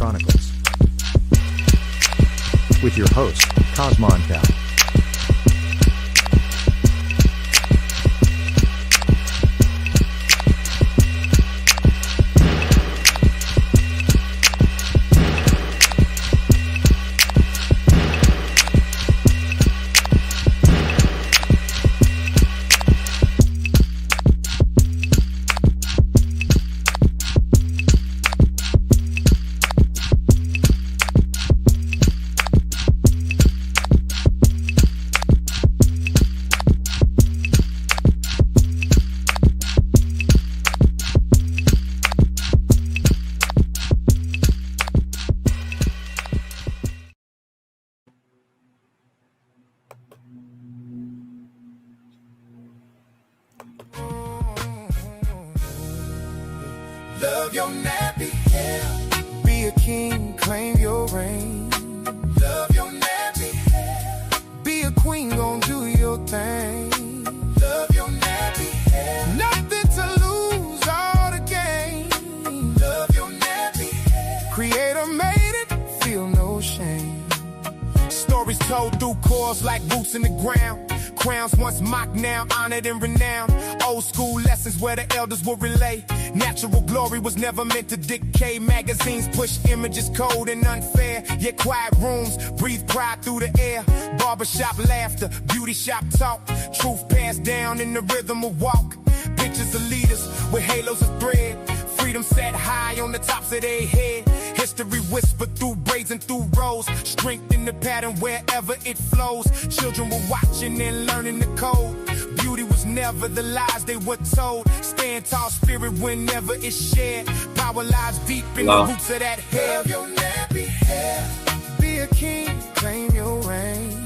Chronicles. With your host, Cosmon Cal. Love your nappy hair. Be a king, claim your reign. Love your nappy hair. Be a queen, gon' do your thing. Love your nappy hair. Nothing to lose, all to gain. Love your nappy hair. Creator made it, feel no shame. Stories told through chords like boots in the ground. Crowns once mocked, now honored and renowned. Old school lessons where the elders will relay. Natural glory was never meant to decay. Magazines push images cold and unfair. Yet quiet rooms breathe pride through the air. Barbershop laughter, beauty shop talk. Truth passed down in the rhythm of walk. Pictures of leaders with halos of thread. Freedom sat high on the tops of their head. History whispered through braids and through rows. Strength in the pattern wherever it flows. Children were watching and learning the code. Beauty was never the lies they were told. Stand tall spirit whenever it's shared. Power lies deep in the roots of that hair. Love your nappy hair. Be a king, claim your reign.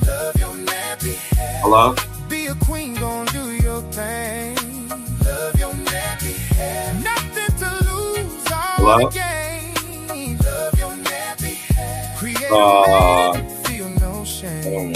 Love your nappy hair. Hello? Be a queen, gon' do your thing. Love your nappy hair. Nothing to lose, all to gain. Love your nappy hair. Create feel no shame.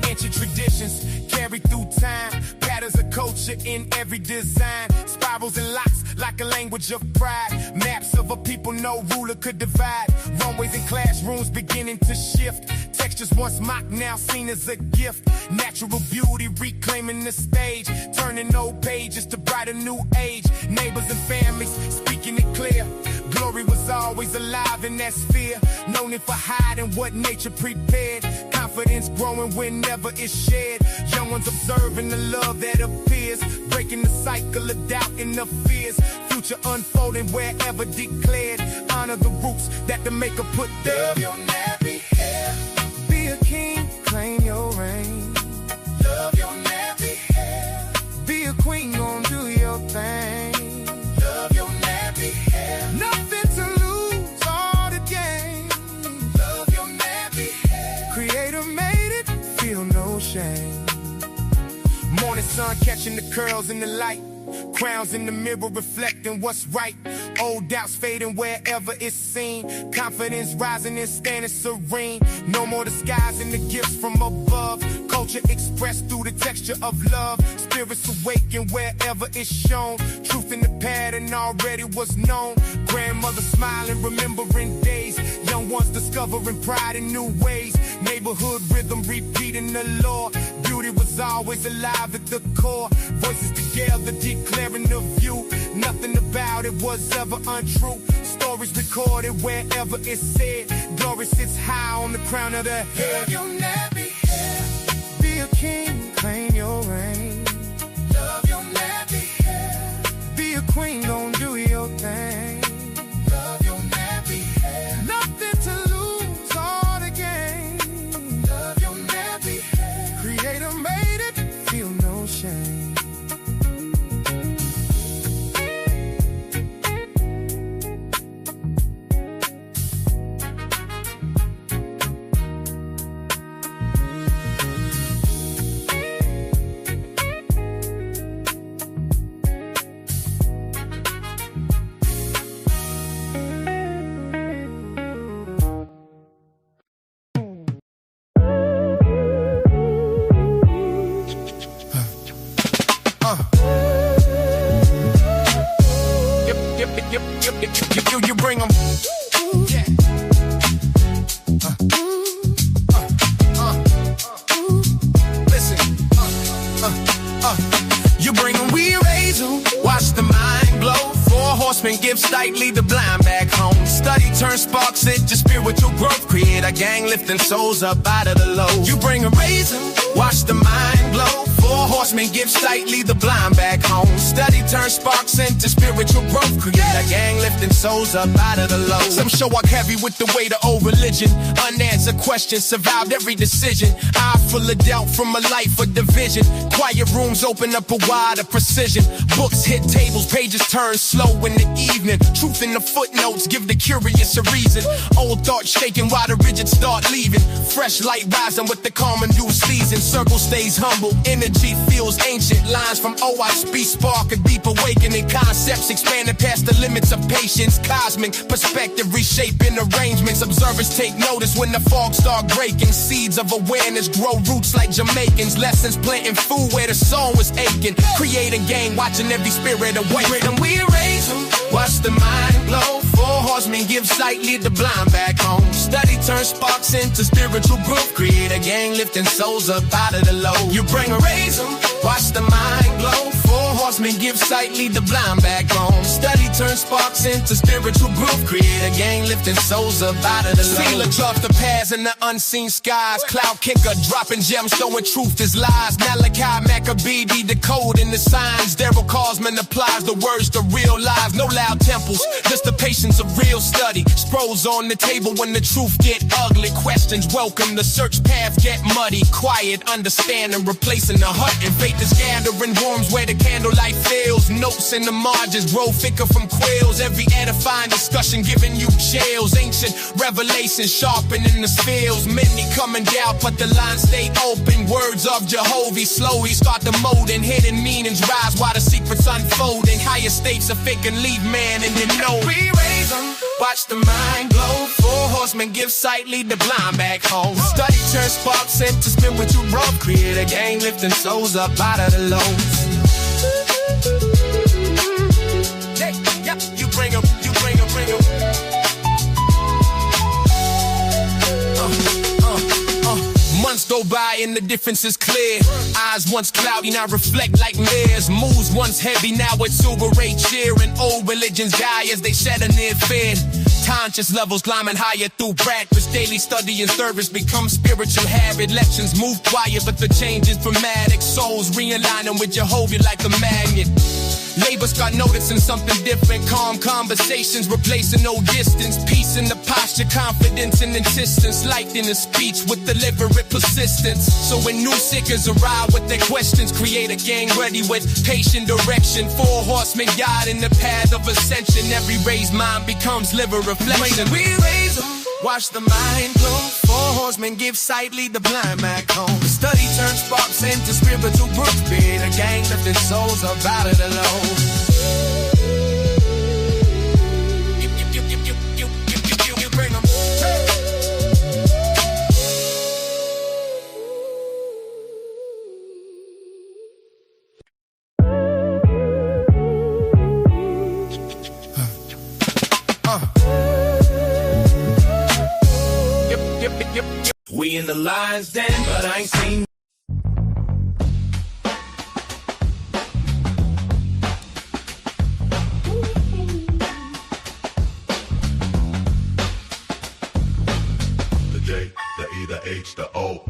Ancient traditions carry through time. Patterns of culture in every design. Spirals and locks like a language of pride. Maps of a people no ruler could divide. Runways and classrooms beginning to shift. Textures once mocked, now seen as a gift. Natural beauty reclaiming the stage. Turning old pages to brighter new age. Neighbors and families speaking it clear. Glory was always alive in that sphere. Known it for hiding what nature prepared. Confidence growing whenever it's shared. Young ones observing the love that appears. Breaking the cycle of doubt and the fears. Future unfolding wherever declared. Honor the roots that the maker put there. Love your nappy hair. Be a king, claim your reign. Love your nappy hair. Be a queen, gon' do your thing. Love your nappy hair. Nothing to lose, all to gain. Love your nappy hair. Creator made it, feel no shame. Morning sun catching the curls in the light. Crowns in the mirror reflecting what's right. Old doubts fading wherever it's seen. Confidence rising and standing serene. No more disguising the gifts from above. Culture expressed through the texture of love. Spirits awaken wherever it's shown. Truth in the pattern already was known. Grandmother smiling, remembering days. Young ones discovering pride in new ways. Neighborhood rhythm repeating the law. Beauty was always alive at the core. Voices together declaring the view. Nothing about it was ever untrue. Stories recorded wherever it's said. Glory sits high on the crown of the head. Love your nappy hair. Be a king, claim your reign. Love your nappy hair. Be a queen, gon' do your thing. Love your nappy hair. Nothing to lose, all to gain. Love your nappy hair. Creator made it, feel no shame. sight, lead the blind back home. Study turn sparks into spiritual growth. Create a gang lifting souls up out of the low. You bring a raisin, watch the mind glow. 4 horsemen give sight, lead the blind back home. Study turn sparks into spiritual growth. Create a gang lifting souls up out of the low. Some show up heavy with the weight of old religion. Unanswered questions survived every decision. Eye full of doubt from a life of division. Quiet rooms open up a wider precision. Books hit tables, pages turn slow in the evening. Truth in the footnotes give the curious a reason. Old thoughts shaking while the rigid start leaving. Fresh light rising with the calm and new season. Circle stays humble, energy feels ancient. Lines from OISP spark a deep awakening. Concepts expanding past the limits of patience. Cosmic perspective reshaping arrangements. Observers take notice when the fog start breaking. Seeds of awareness grow roots like Jamaicans. Lessons planting food where the soul was aching. Create a gang watching every spirit awaken. And we raise them, watch the mind glow. 4 horsemen give sight, lead the blind back home. Study turn sparks into spiritual growth. Create a gang lifting souls up out of the low. You bring a raise them, watch the mind glow. 4 horsemen give sight, lead the blind back home. Study turn sparks into spiritual growth. Create a gang lifting souls up out of the low. Felix off the paths in the unseen skies. Cloud kicker dropping gems showing truth is lies. Malachi Maccabee decoding the signs. Daryl Cosman applies the words to real lives. No loud temples, just the patience of real study. Scrolls on the table when the truth get ugly. Questions welcome, the search paths get muddy. Quiet understanding replacing the hut. And faith is gathering warms where the candlelight fills. Notes in the margins grow thicker from quills. Every edifying discussion giving you chills. Ancient revelations sharpening the skills. Many coming down but the lines stay open. Words of Jehovih slowly start to mold and hidden meanings rise while the secrets unfolding. Higher states of fake and leave man in the know. We raise them, watch the mind glow. 4 horsemen give sight, lead the blind back home. Study turn sparks into spiritual growth. Create a gang lifting souls up out of the lows. Hey, yeah, you bring them, bring them. Months go by and the difference is clear. Eyes once cloudy now reflect like mirrors. Moves once heavy now exuberate cheer. And old religions die as they shed a near fear. Conscious levels climbing higher through practice. Daily study and service become spiritual habit. Lections move quiet but the change is dramatic. Souls realigning with Jehovih like a magnet. Labor start noticing something different. Calm conversations replacing no distance. Peace in the posture, confidence and insistence. Light in the speech with deliberate persistence. So when new seekers arrive with their questions, create a gang ready with patient direction. 4 horsemen guiding the path of ascension. Every raised mind becomes liver reflection. We raise them, watch the mind glow. 4 horsemen give sight, lead the blind back home. Study turn sparks into spiritual growth. Create a gang lifting souls up out of the low. You bring them. We in the lion's den, but I ain't seen. The J, the E, the H, the O,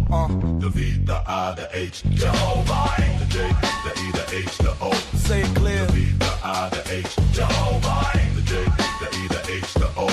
the V, the I, the H, Jehovah. The J, the E, the H, the O. Say it clear. The V, the I, the H, Jehovah. The J, the E, the H, the O.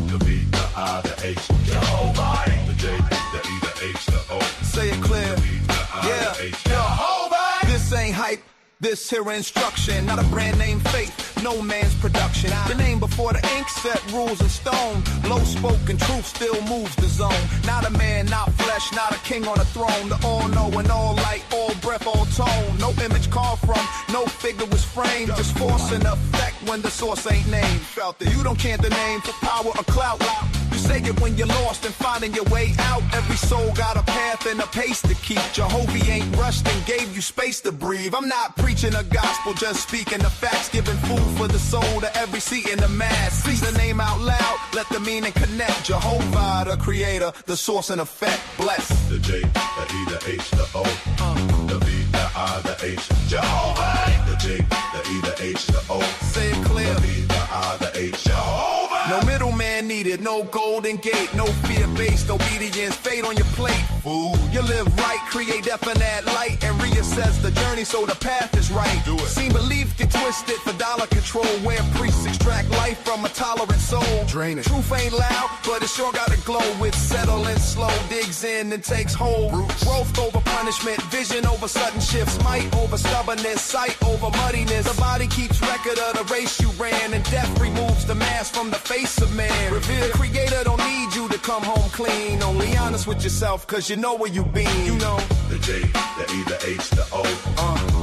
The V, the I, the H, Jehovah. The J, the E, the H, the O. Say it clear. The V, the I, the H, Jehovah. This ain't hype, this here instruction. Not a brand name faith, no man's production. The name before the ink set rules in stone. Low spoken truth still moves the zone. Not a man, not flesh, not a king on a throne. The all knowing, all light, all breath, all tone. No image carved from, no figure was framed. Just force and effect when the source ain't named. Felt that you don't care the name for power or clout. You say it when you're lost and finding your way out. Every soul got a path and a pace to keep. Jehovah ain't rushed and gave you space to breathe. I'm not preaching a gospel, just speaking the facts. Giving food for the soul to every seat in the mass. Speak the name out loud, let the meaning connect. Jehovah, the creator, the source and effect. Bless. The J, the E, the H, the O. The V, the I, the H, Jehovah. The J, the E, the H, the O. Say it clear. The V, the I, the H. Jehovah. No middleman needed, no golden gate, no fear-based obedience, fate on your plate. Fool, you live right, create definite light, and reassess the journey so the path is right. Do it. Seen belief get twisted for dollar control, where priests extract life from a tolerant soul. Drain it. Truth ain't loud, but it sure got a glow. It's settling slow, digs in and takes hold. Roots. Growth over punishment, vision over sudden shifts, might over stubbornness, sight over muddiness. The body keeps record of the race you ran, and death removes the mask from the face of man. Revere the creator, don't need you to come home clean. Only honest with yourself, cause you know where you been. You know The J, the E, the H, the O.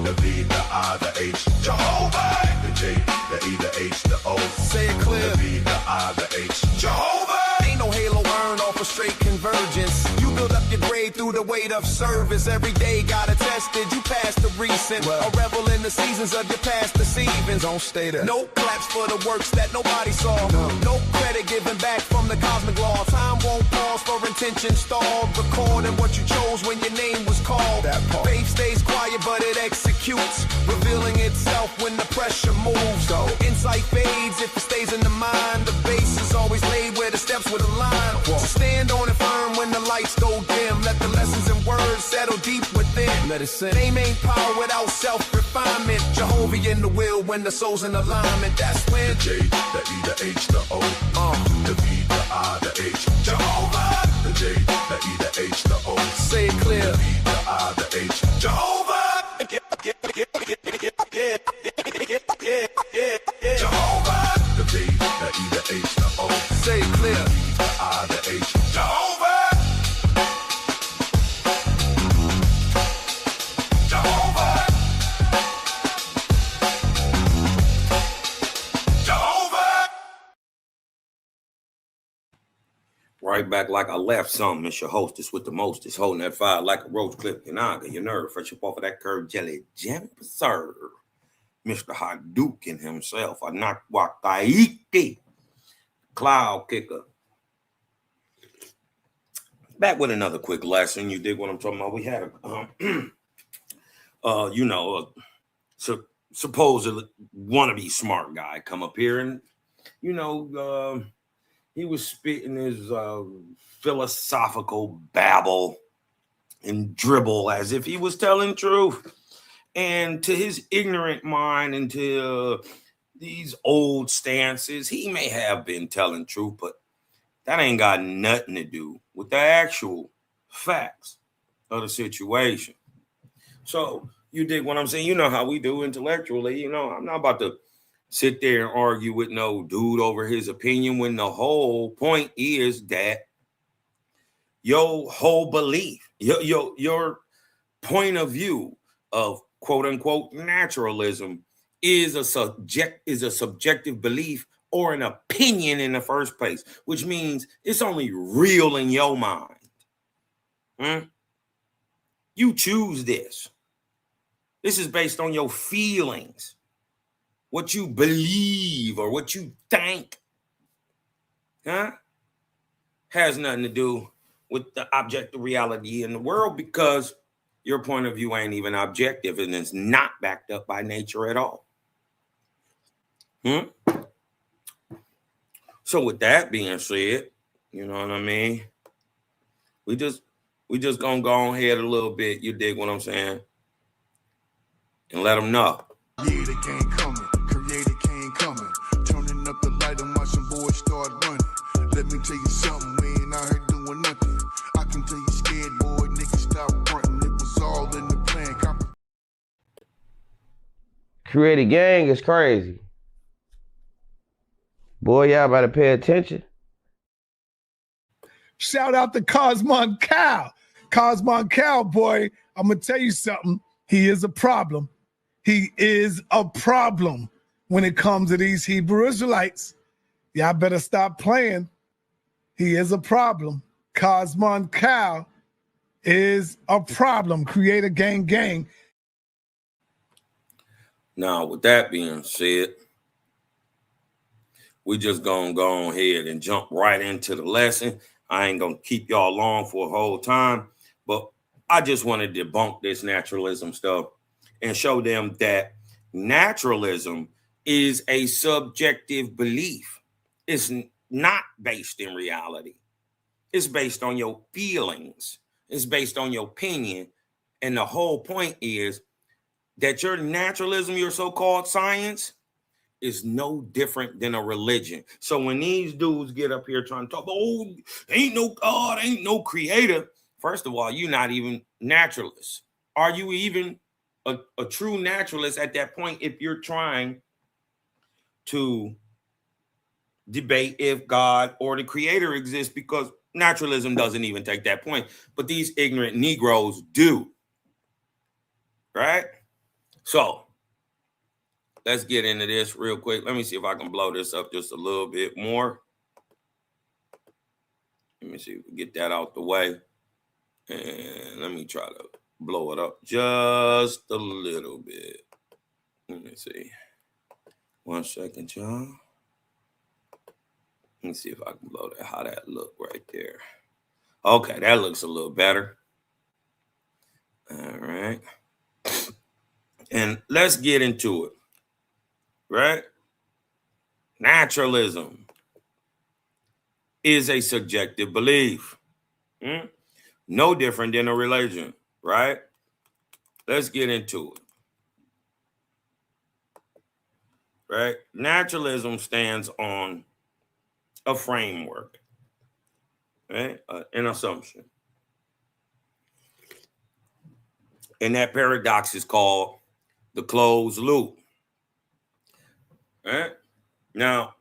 The V, the I, the H. Jehovah. The J, the E, the H, the O. say it clear. The V, the I, the H. Jehovah. Ain't no halo earned off of straight convergence. You build up your grade through the weight of service. Every day got it tested, you passed the recent. A rebel in the seasons of your past deceivings. Don't stay there. No claps for the works that nobody saw. No credit given back from the cosmic law. Time won't pause for intention stalled. Recording what you chose when your name was called. That part. Faith stays quiet but it executes, revealing itself when the pressure moves. So insight fades if it stays in the mind. The base is always laid where the steps would align. So stand on it firm when the lights go dim. Let the lessons and words settle deep within. Let it sink. Name ain't power without self-refinement. Jehovah in the will when the soul's in alignment. That's when The J, the E, the H, the O. The V, the I, the H. Jehovah. The J, the E, the H, the O. say it clear. The V, the I, the H. Jehovah. Jehovah. The V, the E, the H, the O. Say it clear. The I, the H. Jehovah. Jehovah. Jehovah. Right back like I left something. It's your hostess with the mostest, holding that fire like a roach clip. Your naga, your nerve, fresh up off of that curved jelly jam preserve. Mr. Hadouken himself, a Nakwakaiki cloud kicker. Back with another quick lesson. You dig what I'm talking about? We had a, supposedly wannabe smart guy come up here, and he was spitting his philosophical babble and dribble as if he was telling truth. And to his ignorant mind and to these old stances, he may have been telling truth, but that ain't got nothing to do with the actual facts of the situation. So you dig what I'm saying? You know how we do intellectually. I'm not about to sit there and argue with no dude over his opinion when the whole point is that your whole belief, your point of view of quote unquote naturalism is a subjective belief or an opinion in the first place, which means it's only real in your mind. You choose this. This is based on your feelings, what you believe or what you think. Has nothing to do with the objective reality in the world, because your point of view ain't even objective and it's not backed up by nature at all. So with that being said, you know what I mean? We just gonna go ahead a little bit. You dig what I'm saying? And let them know. Yeah, they can't coming. Creator can't coming. Turning up the light and watching boys start running. Let me tell you something, we ain't out here doing nothing. I can tell you scared, boy, niggas stop fronting. It was all in the plan. Create a gang is crazy. Boy, y'all better pay attention. Shout out to Cosmon Cow. Cosmon Cow, boy, I'm going to tell you something. He is a problem. He is a problem when it comes to these Hebrew Israelites. Y'all better stop playing. He is a problem. Cosmon Cow is a problem. Create a gang. Now, with that being said, we just gonna go ahead and jump right into the lesson. I ain't gonna keep y'all long for a whole time, but I just want to debunk this naturalism stuff and show them that naturalism is a subjective belief. It's not based in reality. It's based on your feelings. It's based on your opinion. And the whole point is that your naturalism, your so-called science, is no different than a religion. So when these dudes get up here trying to talk, oh, ain't no God, ain't no creator. First of all, you're not even naturalists. Are you even a true naturalist at that point if you're trying to debate if God or the creator exists? Because naturalism doesn't even take that point. But these ignorant Negroes do. Right? So let's get into this real quick. Let me see if I can blow this up just a little bit more. Let me see if we get that out the way. And let me try to blow it up just a little bit. Let me see. 1 second, y'all. Let me see if I can blow that, how that look right there. Okay, that looks a little better. All right. And let's get into it. Right? Naturalism is a subjective belief. No different than a religion, right? Let's get into it. Right? Naturalism stands on a framework, right? An assumption. And that paradox is called the closed loop. Right? Now,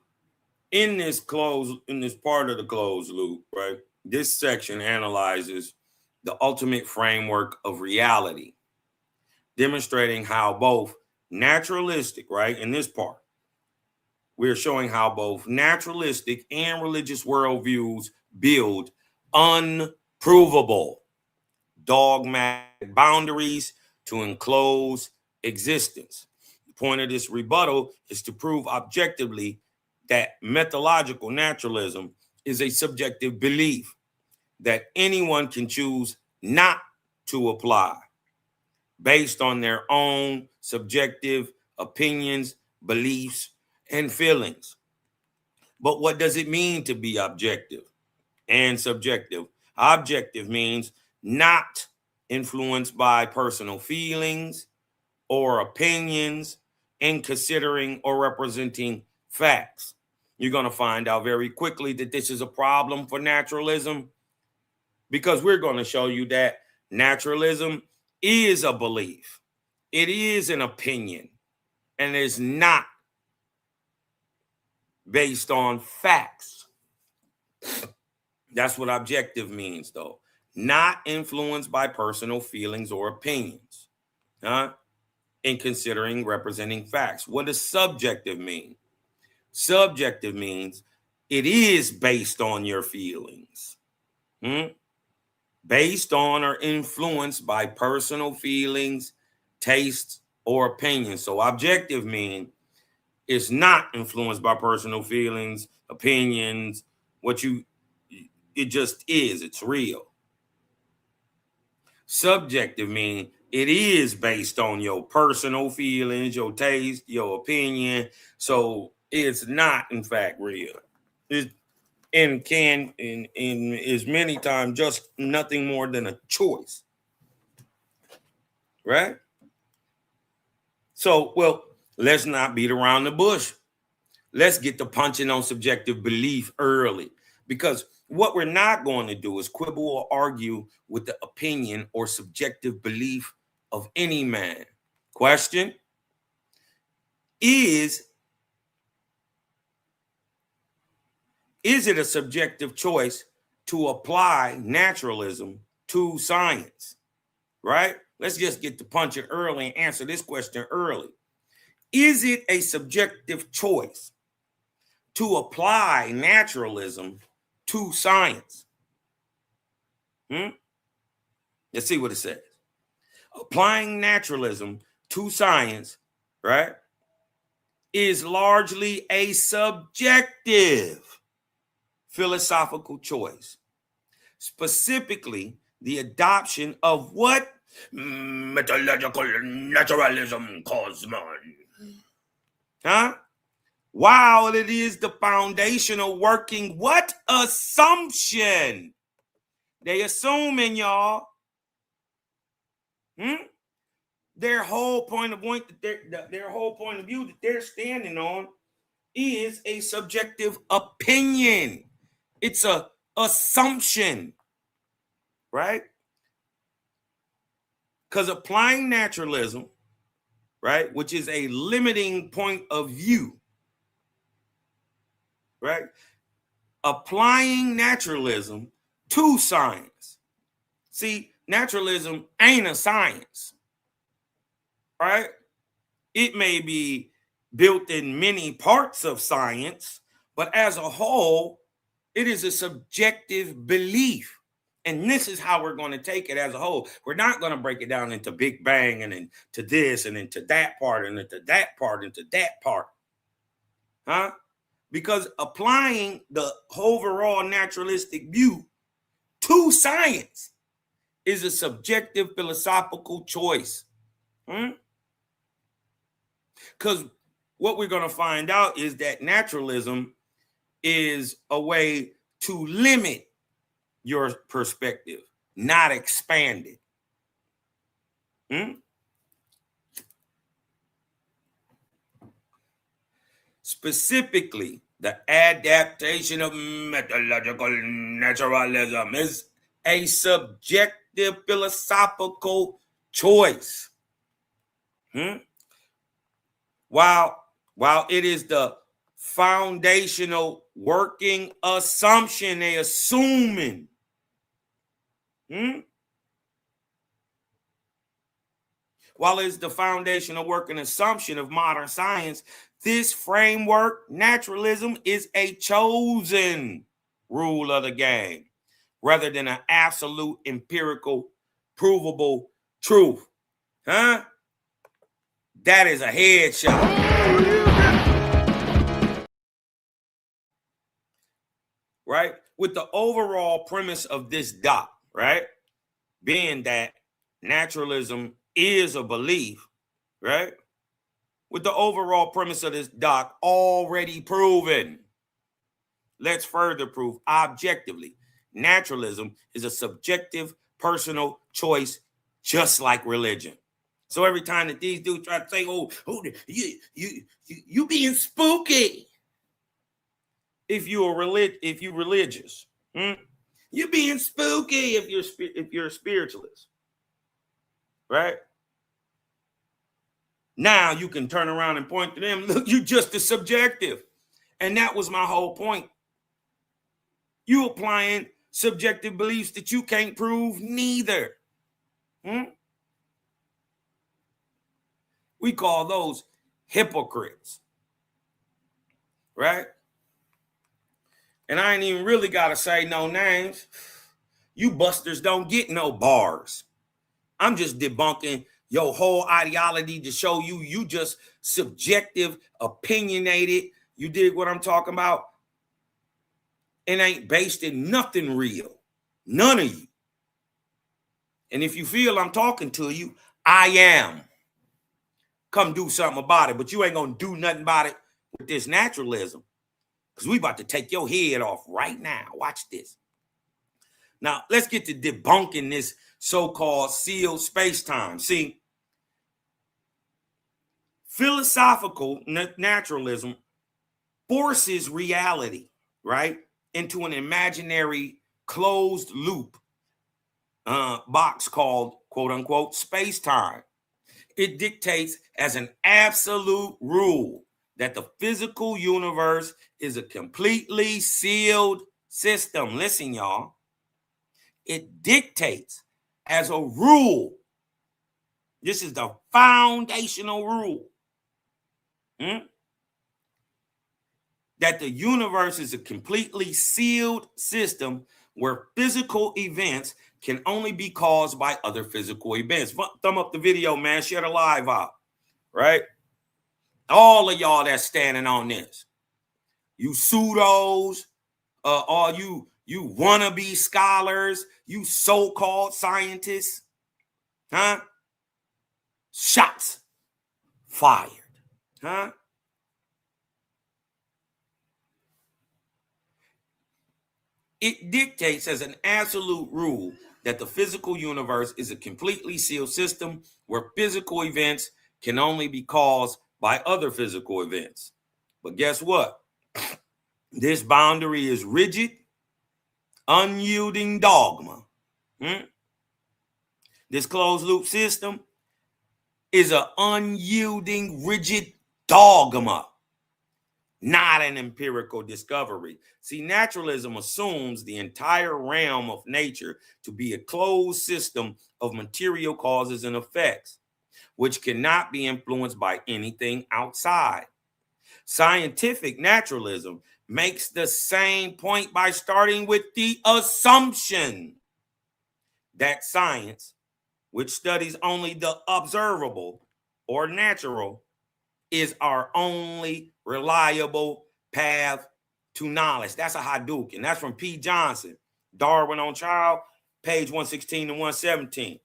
in this part of the closed loop, right? This section analyzes the ultimate framework of reality, demonstrating how both naturalistic, right? In this part, we're showing how both naturalistic and religious worldviews build unprovable dogmatic boundaries to enclose existence. The point of this rebuttal is to prove objectively that methodological naturalism is a subjective belief that anyone can choose not to apply based on their own subjective opinions, beliefs, and feelings. But what does it mean to be objective and subjective? Objective means not influenced by personal feelings or opinions in considering or representing facts. You're going to find out very quickly that this is a problem for naturalism, because we're going to show you that naturalism is a belief. It is an opinion, and it's not based on facts. That's what objective means, though. Not influenced by personal feelings or opinions, in considering representing facts. What does subjective mean? Subjective means it is based on your feelings, based on or influenced by personal feelings, tastes, or opinions. So objective means it's not influenced by personal feelings, opinions, it just is, it's real. Subjective means it is based on your personal feelings, your taste, your opinion. So it's not, in fact, real. And is many times just nothing more than a choice. Right? So, well, let's not beat around the bush. Let's get to punching on subjective belief early, because what we're not going to do is quibble or argue with the opinion or subjective belief of any man. Question: Is it a subjective choice to apply naturalism to science? Right? Let's just get to punching early and answer this question early. Is it a subjective choice to apply naturalism to science? Let's see what it says. Applying naturalism to science, right, is largely a subjective philosophical choice. Specifically, the adoption of what? Methodological naturalism, Cosmon. Huh? While it is the foundational working, what assumption? They assuming, y'all. Their whole point of view that they're standing on is a subjective opinion. It's a assumption, right? Because applying naturalism, right, which is a limiting point of view, right? Applying naturalism to science. See, naturalism ain't a science, right? It may be built in many parts of science, but as a whole, it is a subjective belief. And this is how we're going to take it as a whole. We're not going to break it down into Big Bang and into this and into that part and into that part, into that part. Huh? Because applying the overall naturalistic view to science is a subjective philosophical choice. Because what we're going to find out is that naturalism is a way to limit your perspective, not expand it. Specifically, the adaptation of methodological naturalism is a subjective philosophical choice. While it is the foundational working assumption, they assuming. While it's the foundational working assumption of modern science, this framework, naturalism, is a chosen rule of the game rather than an absolute empirical provable truth. Huh? That is a headshot. Right? With the overall premise of this doc, right? Being that naturalism is a belief, right? With the overall premise of this doc already proven, let's further prove objectively. Naturalism is a subjective personal choice, just like religion. So every time that these dudes try to say, "Oh, you being spooky," if you're religious, you're being spooky if you're a spiritualist, right? Now you can turn around and point to them. Look, you just as subjective, and that was my whole point. You applying subjective beliefs that you can't prove neither. We call those hypocrites, right? And I ain't even really got to say no names. You busters don't get no bars. I'm just debunking your whole ideology to show you just subjective, opinionated. You dig what I'm talking about? It ain't based in nothing real. None of you. And if you feel I'm talking to you, I am. Come do something about it, but you ain't gonna do nothing about it with this naturalism, because we about to take your head off right now. Watch this. Now, let's get to debunking this so-called sealed space-time. See, philosophical naturalism forces reality, right, into an imaginary closed loop box called, quote-unquote, space-time. It dictates as an absolute rule that the physical universe is a completely sealed system. Listen, y'all. It dictates as a rule. This is the foundational rule. That the universe is a completely sealed system where physical events can only be caused by other physical events. Thumb up the video, man. Share the live out, right? All of y'all that's standing on this. You pseudos, all you wannabe scholars, you so-called scientists, huh? Shots fired, huh? It dictates as an absolute rule that the physical universe is a completely sealed system where physical events can only be caused by other physical events. But guess what? This boundary is rigid, unyielding dogma. This closed loop system is an unyielding, rigid dogma, not an empirical discovery. See, naturalism assumes the entire realm of nature to be a closed system of material causes and effects, which cannot be influenced by anything outside. Scientific naturalism makes the same point by starting with the assumption that science, which studies only the observable or natural, is our only reliable path to knowledge. That's a Hadouken. That's from P. Johnson, Darwin on Child, page 116 and 117.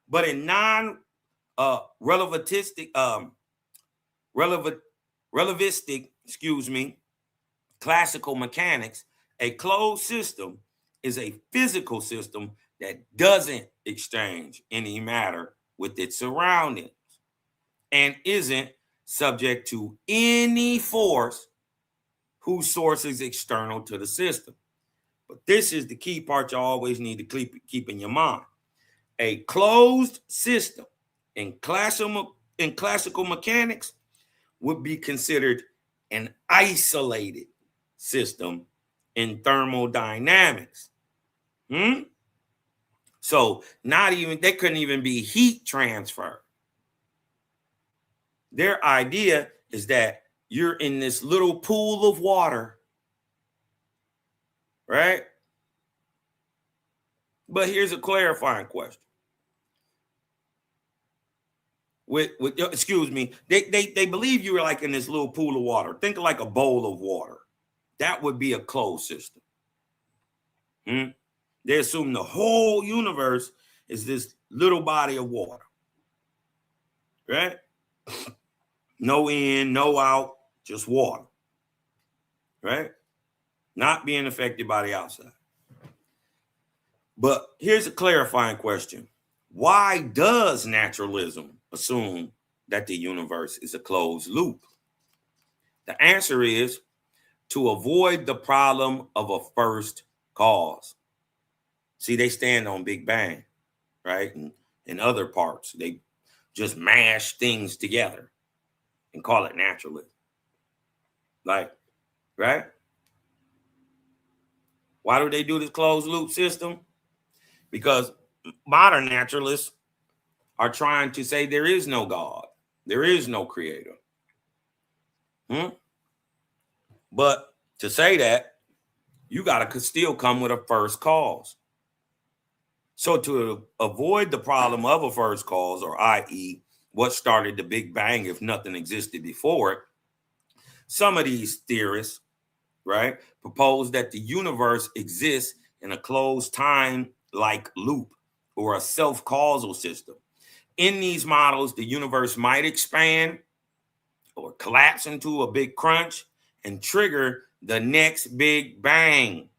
But in relativistic, classical mechanics, a closed system is a physical system that doesn't exchange any matter with its surroundings and isn't subject to any force whose source is external to the system. But this is the key part you always need to keep in your mind. A closed system in classical mechanics would be considered an isolated system in thermodynamics. So they couldn't even be heat transfer. Their idea is that you're in this little pool of water, right? But here's a clarifying question. They believe you were like in this little pool of water. Think of like a bowl of water. That would be a closed system. They assume the whole universe is this little body of water, right? No in, no out, just water, right? Not being affected by the outside. But here's a clarifying question. Why does naturalism assume that the universe is a closed loop? The answer is to avoid the problem of a first cause. See, they stand on Big Bang, right? And other parts, they just mash things together and call it naturalism. Like, right? Why do they do this closed loop system? Because modern naturalists are trying to say there is no God. There is no creator. But to say that, you got to still come with a first cause. So to avoid the problem of a first cause, or i.e., what started the Big Bang if nothing existed before it, some of these theorists, right, propose that the universe exists in a closed time-like loop or a self-causal system. In these models, the universe might expand or collapse into a big crunch and trigger the next Big Bang.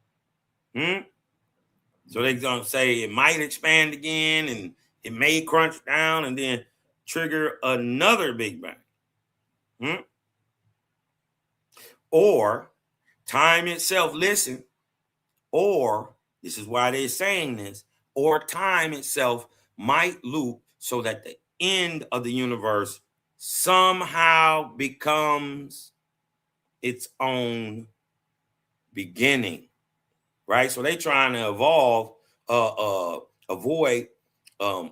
So they're going to say it might expand again and it may crunch down and then trigger another Big Bang. Or time itself, listen, or this is why they're saying this, or time itself might loop so that the end of the universe somehow becomes its own beginning, right? So they're trying to avoid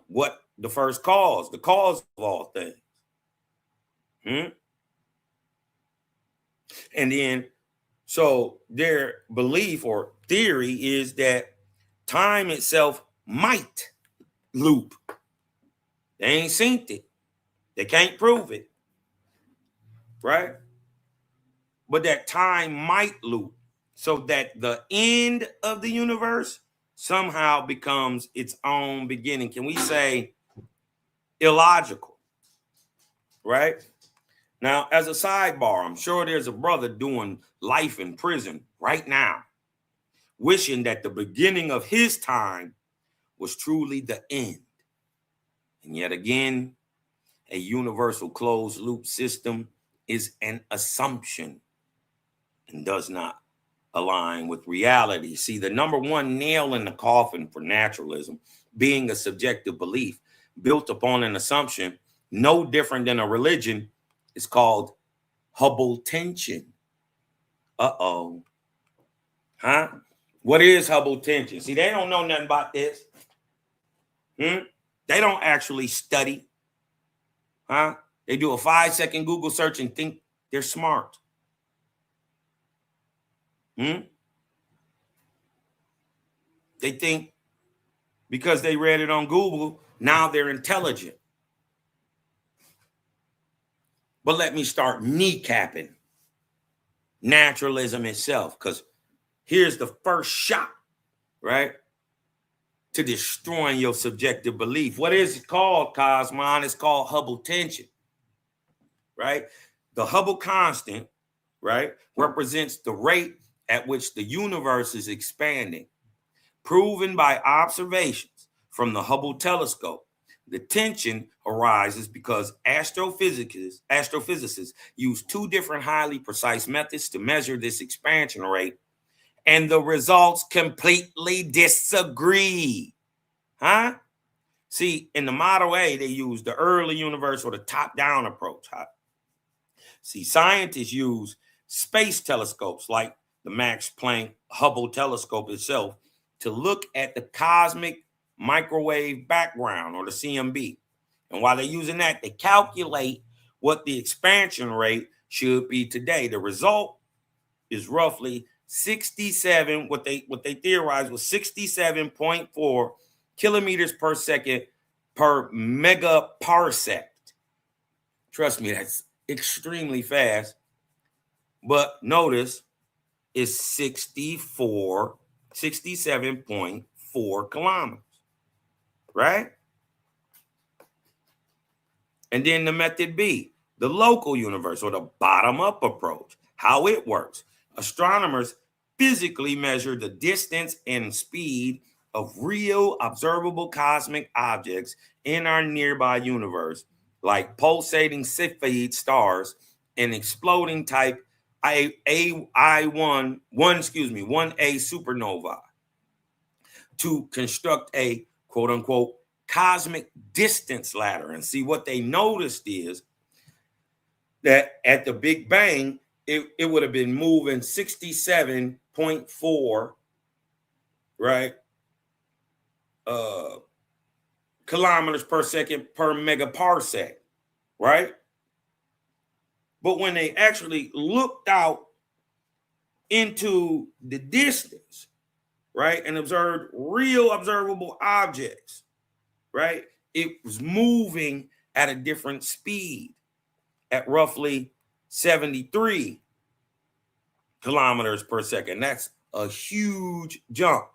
what the first cause, the cause of all things. And then, so their belief or theory is that time itself might loop. They ain't seen it. They can't prove it, right? But that time might loop so that the end of the universe somehow becomes its own beginning. Can we say illogical, right? Now, as a sidebar, I'm sure there's a brother doing life in prison right now wishing that the beginning of his time was truly the end. And yet again, a universal closed loop system is an assumption and does not align with reality. See, the number one nail in the coffin for naturalism being a subjective belief built upon an assumption no different than a religion is called Hubble tension. Uh-oh. Huh? What is Hubble tension? See, they don't know nothing about this. They don't actually study. Huh? They do a 5-second Google search and think they're smart. They think because they read it on Google, now they're intelligent. But let me start kneecapping naturalism itself, because here's the first shot, right, to destroying your subjective belief. What is it called, Cosmon? It's called Hubble tension, right? The Hubble constant, right, represents the rate at which the universe is expanding, proven by observations from the Hubble telescope. The tension arises because astrophysicists use two different highly precise methods to measure this expansion rate, and the results completely disagree. Huh? See, in the Model A, they use the early universe or the top-down approach. Huh? See, scientists use space telescopes like the Max Planck Hubble telescope itself to look at the cosmic microwave background, or the CMB. And while they're using that, they calculate what the expansion rate should be today. The result is roughly 67, what they theorized was 67.4 kilometers per second per megaparsec. Trust me, that's extremely fast. But notice it's 67.4 kilometers. Right? And then the method B, the local universe, or the bottom-up approach. How it works. Astronomers physically measure the distance and speed of real observable cosmic objects in our nearby universe, like pulsating Cepheid stars and exploding type 1A supernova, to construct a quote-unquote cosmic distance ladder. And see, what they noticed is that at the Big Bang, it would have been moving 67.4, right, kilometers per second per megaparsec, right? But when they actually looked out into the distance, right, and observed real observable objects, right, it was moving at a different speed, at roughly 73 kilometers per second. That's a huge jump.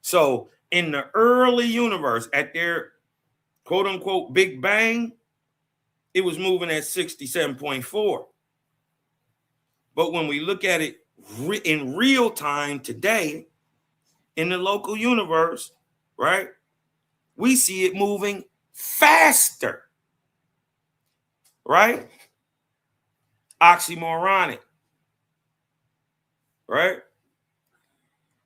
So in the early universe, at their quote unquote Big Bang, it was moving at 67.4. But when we look at it in real time today, in the local universe, right, we see it moving faster, right? Oxymoronic, right?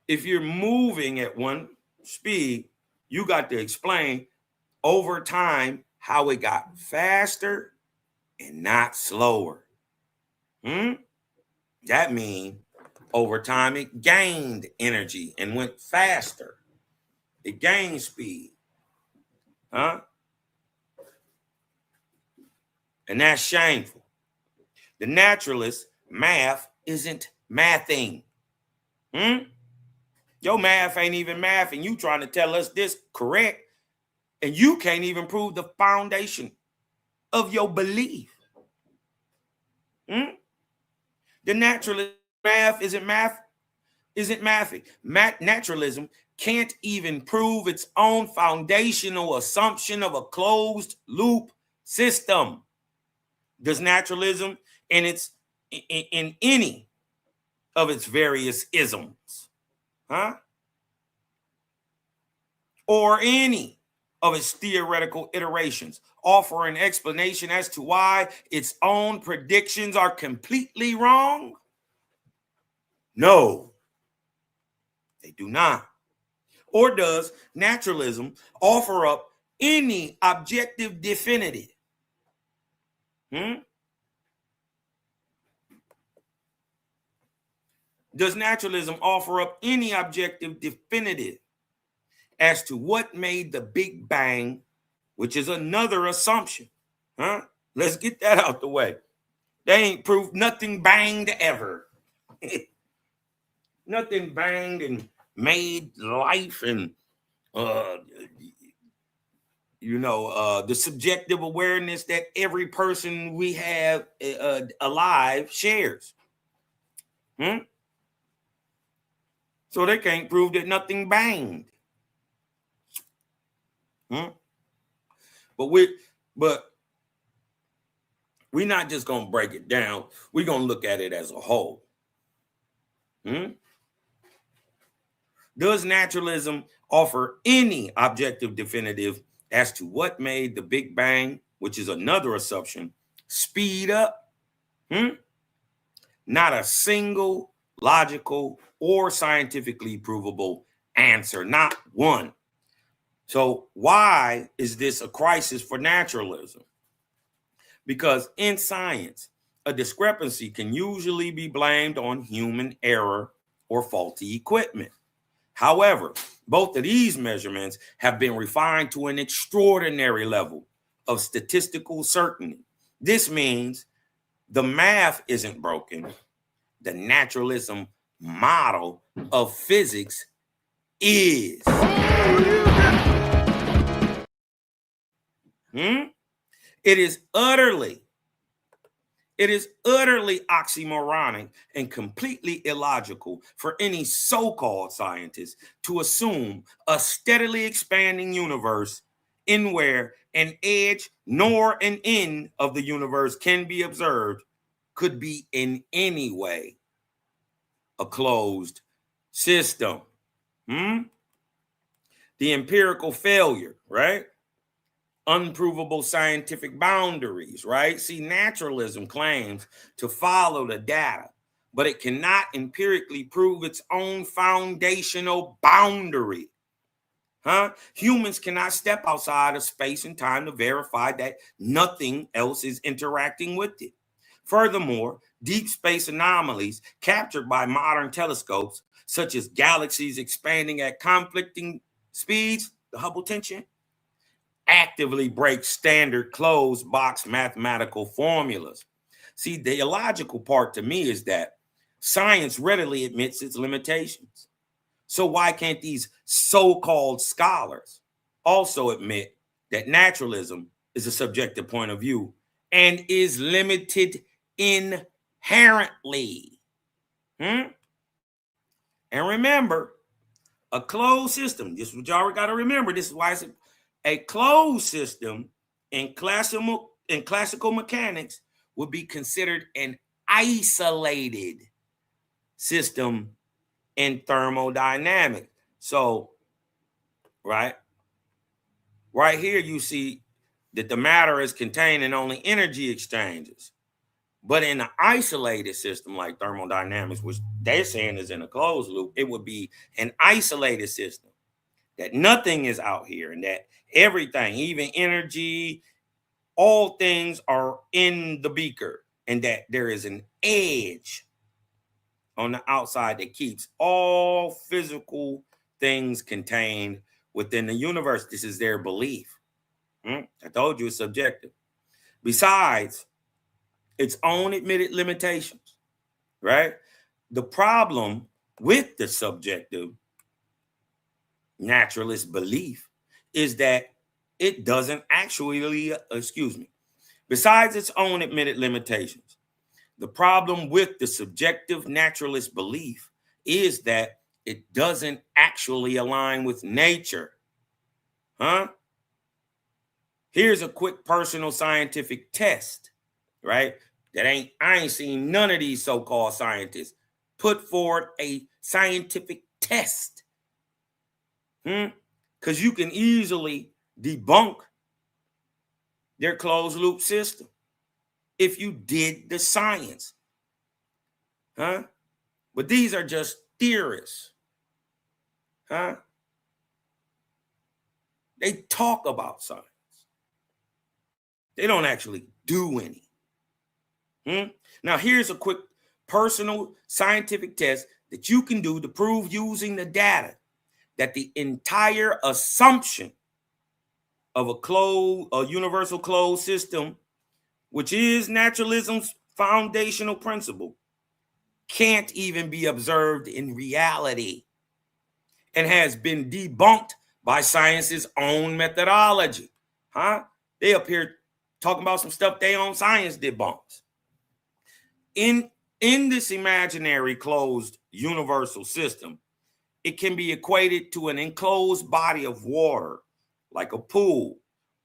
If you're moving at one speed, you got to explain over time how it got faster and not slower. That means over time it gained energy and went faster. It gained speed. Huh? And that's shameful. The naturalist, math isn't mathing. Your math ain't even math, and you trying to tell us this correct, and you can't even prove the foundation of your belief. The naturalist, math isn't mathing. Naturalism can't even prove its own foundational assumption of a closed loop system. Does naturalism in any of its various isms, huh? or any of its theoretical iterations offer an explanation as to why its own predictions are completely wrong? No, they do not. Or does naturalism offer up any objective definitive? Does naturalism offer up any objective definitive as to what made the Big Bang, which is another assumption? Let's get that out the way. They ain't proved nothing banged ever. Nothing banged and made life and the subjective awareness that every person we have alive shares. So they can't prove that nothing banged. But we're not just gonna break it down. We're gonna look at it as a whole. Does naturalism offer any objective definitive as to what made the Big Bang, which is another assumption, speed up? Not a single logical or scientifically provable answer, not one. So why is this a crisis for naturalism? Because in science, a discrepancy can usually be blamed on human error or faulty equipment. However, both of these measurements have been refined to an extraordinary level of statistical certainty. This means the math isn't broken. The naturalism model of physics is. It is utterly oxymoronic and completely illogical for any so-called scientist to assume a steadily expanding universe in where an edge nor an end of the universe can be observed could be in any way a closed system. The empirical failure, right? Unprovable scientific boundaries, right? See, naturalism claims to follow the data, but it cannot empirically prove its own foundational boundary. Humans cannot step outside of space and time to verify that nothing else is interacting with it. Furthermore, deep space anomalies captured by modern telescopes, such as galaxies expanding at conflicting speeds, the Hubble tension, actively break standard closed box mathematical formulas. See, the illogical part to me is that science readily admits its limitations. So why can't these so-called scholars also admit that naturalism is a subjective point of view and is limited inherently? And remember, a closed system, this is what y'all got to remember, this is why it's a closed system in classical mechanics would be considered an isolated system in thermodynamics. So, right here you see that the matter is contained in only energy exchanges. But in an isolated system like thermodynamics, which they're saying is in a closed loop, it would be an isolated system, that nothing is out here and that everything, even energy, all things are in the beaker, and that there is an edge on the outside that keeps all physical things contained within the universe. This is their belief. I told you it's subjective. Besides its own admitted limitations, right? The problem with the subjective naturalist belief is that it doesn't actually, besides its own admitted limitations, the problem with the subjective naturalist belief is that it doesn't actually align with nature. Here's a quick personal scientific test, right? I ain't seen none of these so-called scientists put forward a scientific test. because you can easily debunk their closed loop system if you did the science. Huh? But these are just theorists. Huh? They talk about science. They don't actually do any. Now, here's a quick personal scientific test that you can do to prove using the data that the entire assumption of a universal closed system, which is naturalism's foundational principle, can't even be observed in reality and has been debunked by science's own methodology. They up here talking about some stuff they own science debunks. In this imaginary closed universal system, it can be equated to an enclosed body of water, like a pool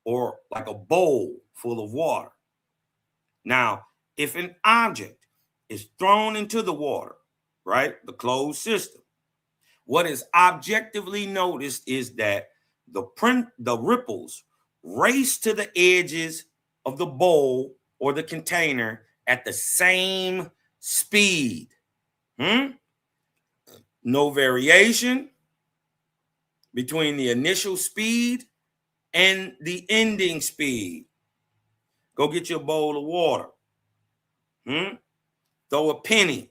or like a bowl full of water. Now, if an object is thrown into the water, right, the closed system, what is objectively noticed is that the ripples race to the edges of the bowl or the container at the same speed. No variation between the initial speed and the ending speed. Go get you a bowl of water. Throw a penny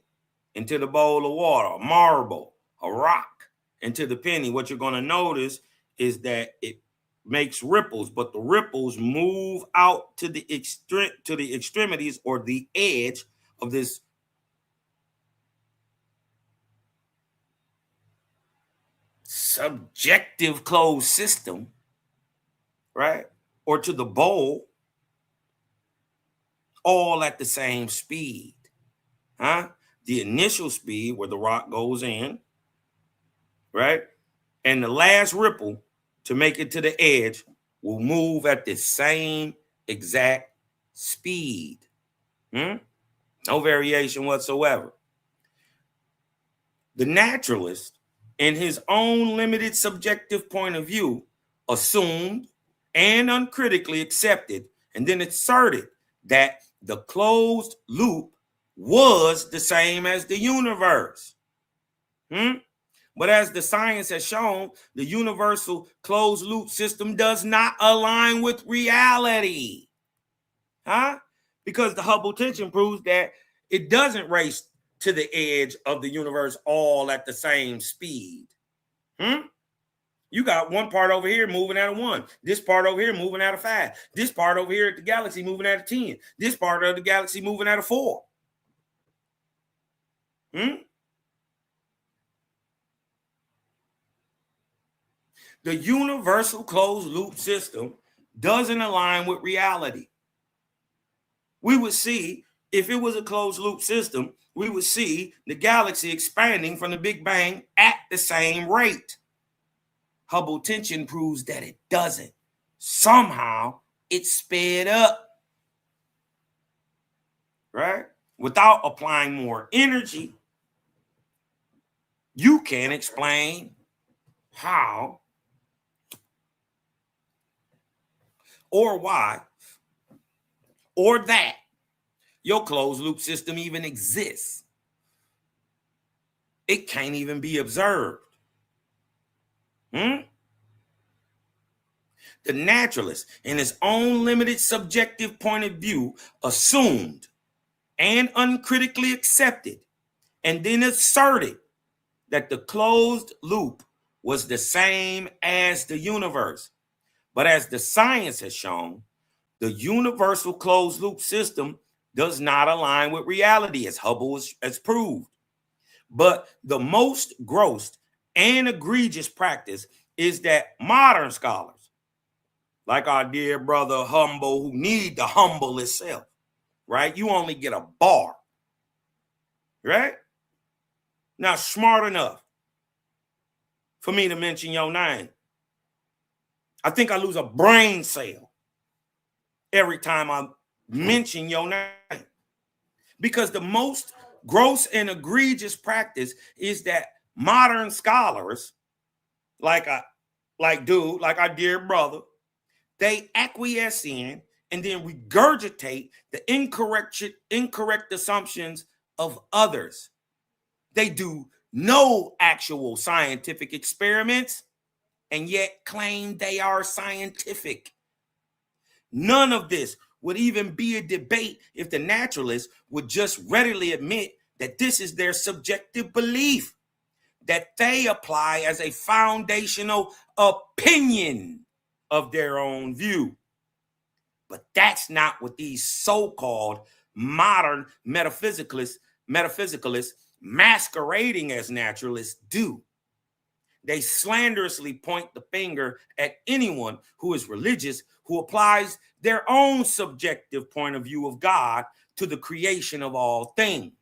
into the bowl of water, a marble, a rock into the penny. What you're going to notice is that it makes ripples, but the ripples move out to the extremities or the edge of this subjective closed system, right? Or to the bowl, all at the same speed. The initial speed where the rock goes in, right? And the last ripple to make it to the edge will move at the same exact speed. No variation whatsoever. The naturalist, in his own limited subjective point of view, assumed and uncritically accepted and then asserted that the closed loop was the same as the universe. But as the science has shown, the universal closed loop system does not align with reality. Because the Hubble tension proves that it doesn't race to the edge of the universe all at the same speed. You got one part over here moving at a 1. This part over here moving at a 5. This part over here at the galaxy moving at a 10. This part of the galaxy moving at a 4. The universal closed loop system doesn't align with reality. We would see, if it was a closed loop system, we would see the galaxy expanding from the Big Bang at the same rate. Hubble tension proves that it doesn't. Somehow it's sped up, right? Without applying more energy, you can't explain how or why or that your closed loop system even exists. It can't even be observed. The naturalist, in his own limited subjective point of view, assumed and uncritically accepted and then asserted that the closed loop was the same as the universe. But as the science has shown, the universal closed loop system does not align with reality, as Hubble has proved. But the most gross and egregious practice is that modern scholars, like our dear brother Humble, who need to humble itself, right? You only get a bar, right? Now, smart enough for me to mention your name. I think I lose a brain cell every time I mention your name. Because the most gross and egregious practice is that modern scholars, like like our dear brother, they acquiesce in and then regurgitate the incorrect assumptions of others. They do no actual scientific experiments and yet claim they are scientific. None of this would even be a debate if the naturalists would just readily admit that this is their subjective belief that they apply as a foundational opinion of their own view. But that's not what these so-called modern metaphysicalists masquerading as naturalists do. They slanderously point the finger at anyone who is religious, who applies their own subjective point of view of God to the creation of all things.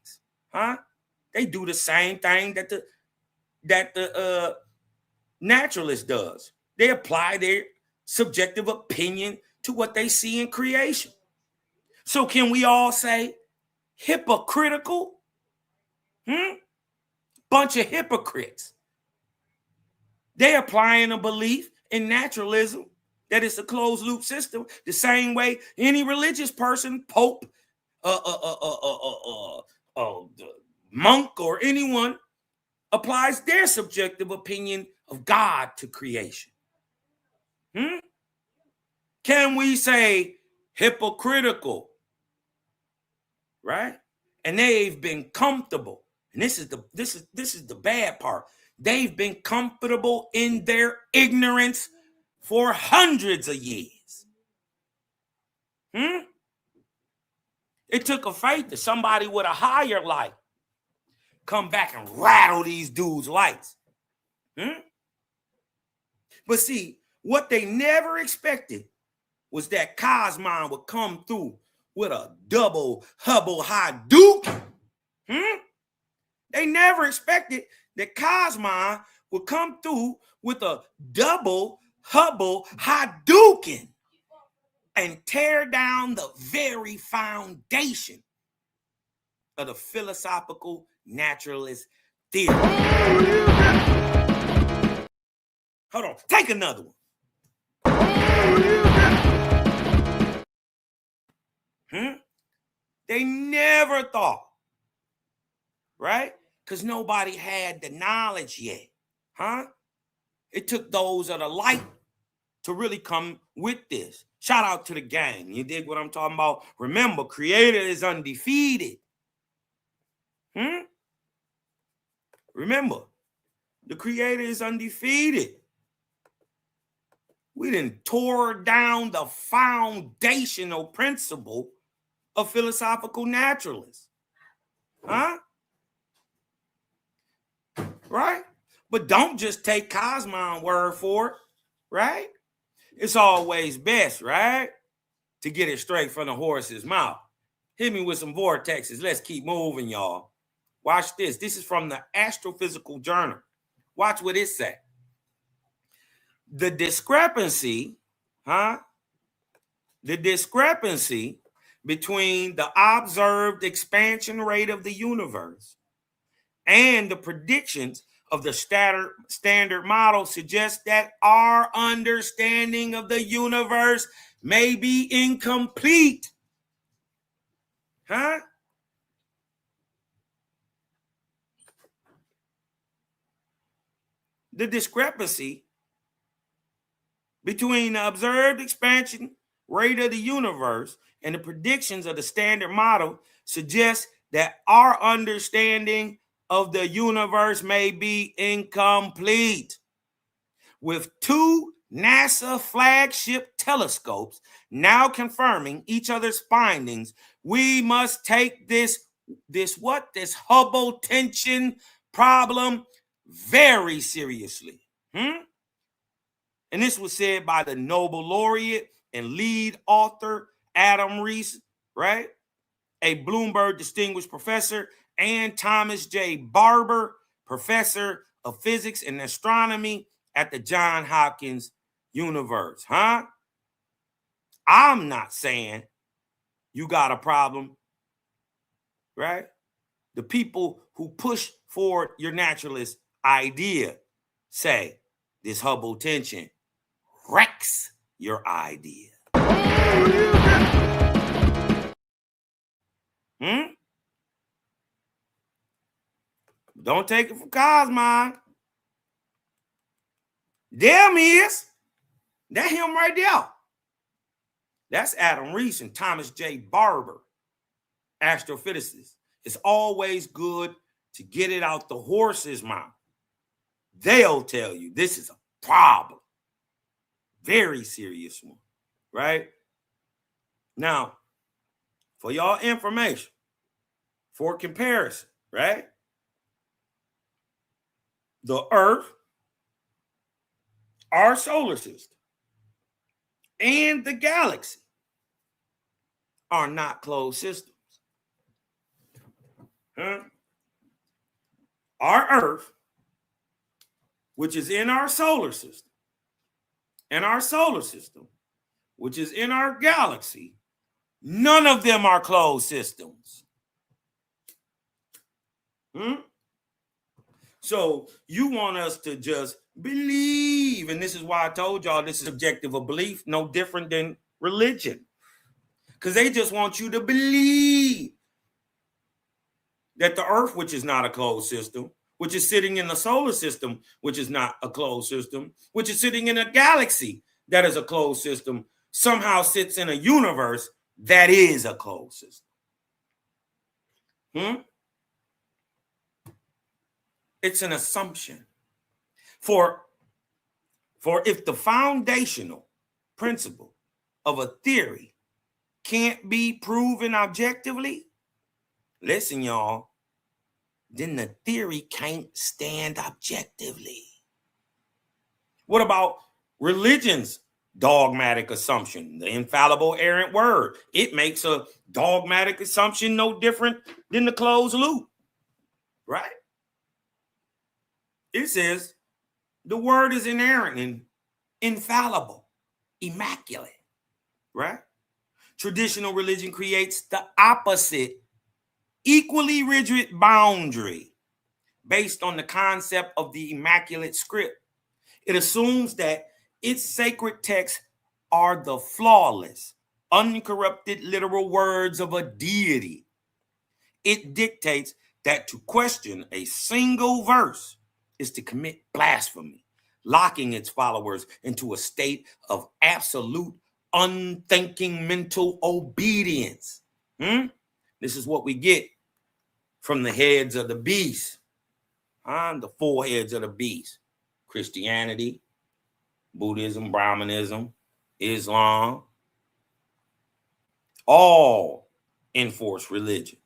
They do the same thing that the naturalist does. They apply their subjective opinion to what they see in creation. So can we all say hypocritical? Bunch of hypocrites. They applying a belief in naturalism that it's a closed loop system the same way any religious person, pope, monk, or anyone applies their subjective opinion of God to creation. Can we say hypocritical? Right? And they've been comfortable. And this is the bad part. They've been comfortable in their ignorance for hundreds of years. It took a faith that somebody with a higher light come back and rattle these dudes' lights. But see, what they never expected was that Cosmon would come through with a double Hubble Hadouken. They never expected that Cosmon would come through with a double Hubble Hadouken and tear down the very foundation of the philosophical naturalist theory. Hold on, take another one. They never thought, right? Because nobody had the knowledge yet, It took those of the light to really come with this. Shout out to the gang. You dig what I'm talking about? Remember, Creator is undefeated. Remember, the Creator is undefeated. We done tore down the foundational principle of philosophical naturalists. Right? But don't just take Cosmon's word for it, right? It's always best, right, to get it straight from the horse's mouth. Hit me with some vortexes. Let's keep moving, y'all. Watch this. This is from the Astrophysical Journal. Watch what it says. The discrepancy between the observed expansion rate of the universe and the predictions of the standard model suggests that our understanding of the universe may be incomplete. The discrepancy between the observed expansion rate of the universe and the predictions of the standard model suggests that our understanding of the universe may be incomplete. With two NASA flagship telescopes now confirming each other's findings, we must take this Hubble tension problem very seriously. And this was said by the Nobel laureate and lead author Adam Rees, right? A Bloomberg distinguished professor, and Thomas J. Barber, professor of physics and astronomy at the Johns Hopkins University. I'm not saying you got a problem, right? The people who push forward your naturalist idea say this Hubble tension wrecks your idea. Don't take it from Cosmon. Damn is. That him right there. That's Adam Reese and Thomas J. Barber, astrophysicists. It's always good to get it out the horse's mouth. They'll tell you this is a problem. Very serious one, right? Now, for y'all information, for comparison, right? The Earth, our solar system, and the galaxy are not closed systems. Our Earth, which is in our solar system, and our solar system, which is in our galaxy, none of them are closed systems. So you want us to just believe, and this is why I told y'all this is subjective of belief, no different than religion, because they just want you to believe that the Earth, which is not a closed system, which is sitting in the solar system, which is not a closed system, which is sitting in a galaxy that is a closed system, somehow sits in a universe that is a closed system. It's an assumption. For if the foundational principle of a theory can't be proven objectively, listen, y'all, then the theory can't stand objectively. What about religion's dogmatic assumption, the infallible errant word? It makes a dogmatic assumption no different than the closed loop, right? It says the word is inerrant and infallible, immaculate, right? Traditional religion creates the opposite, equally rigid boundary based on the concept of the immaculate script. It assumes that its sacred texts are the flawless, uncorrupted literal words of a deity. It dictates that to question a single verse is to commit blasphemy, locking its followers into a state of absolute unthinking mental obedience. This is what we get from the heads of the beast, the four heads of the beast: Christianity, Buddhism, Brahmanism, Islam, all enforced religions,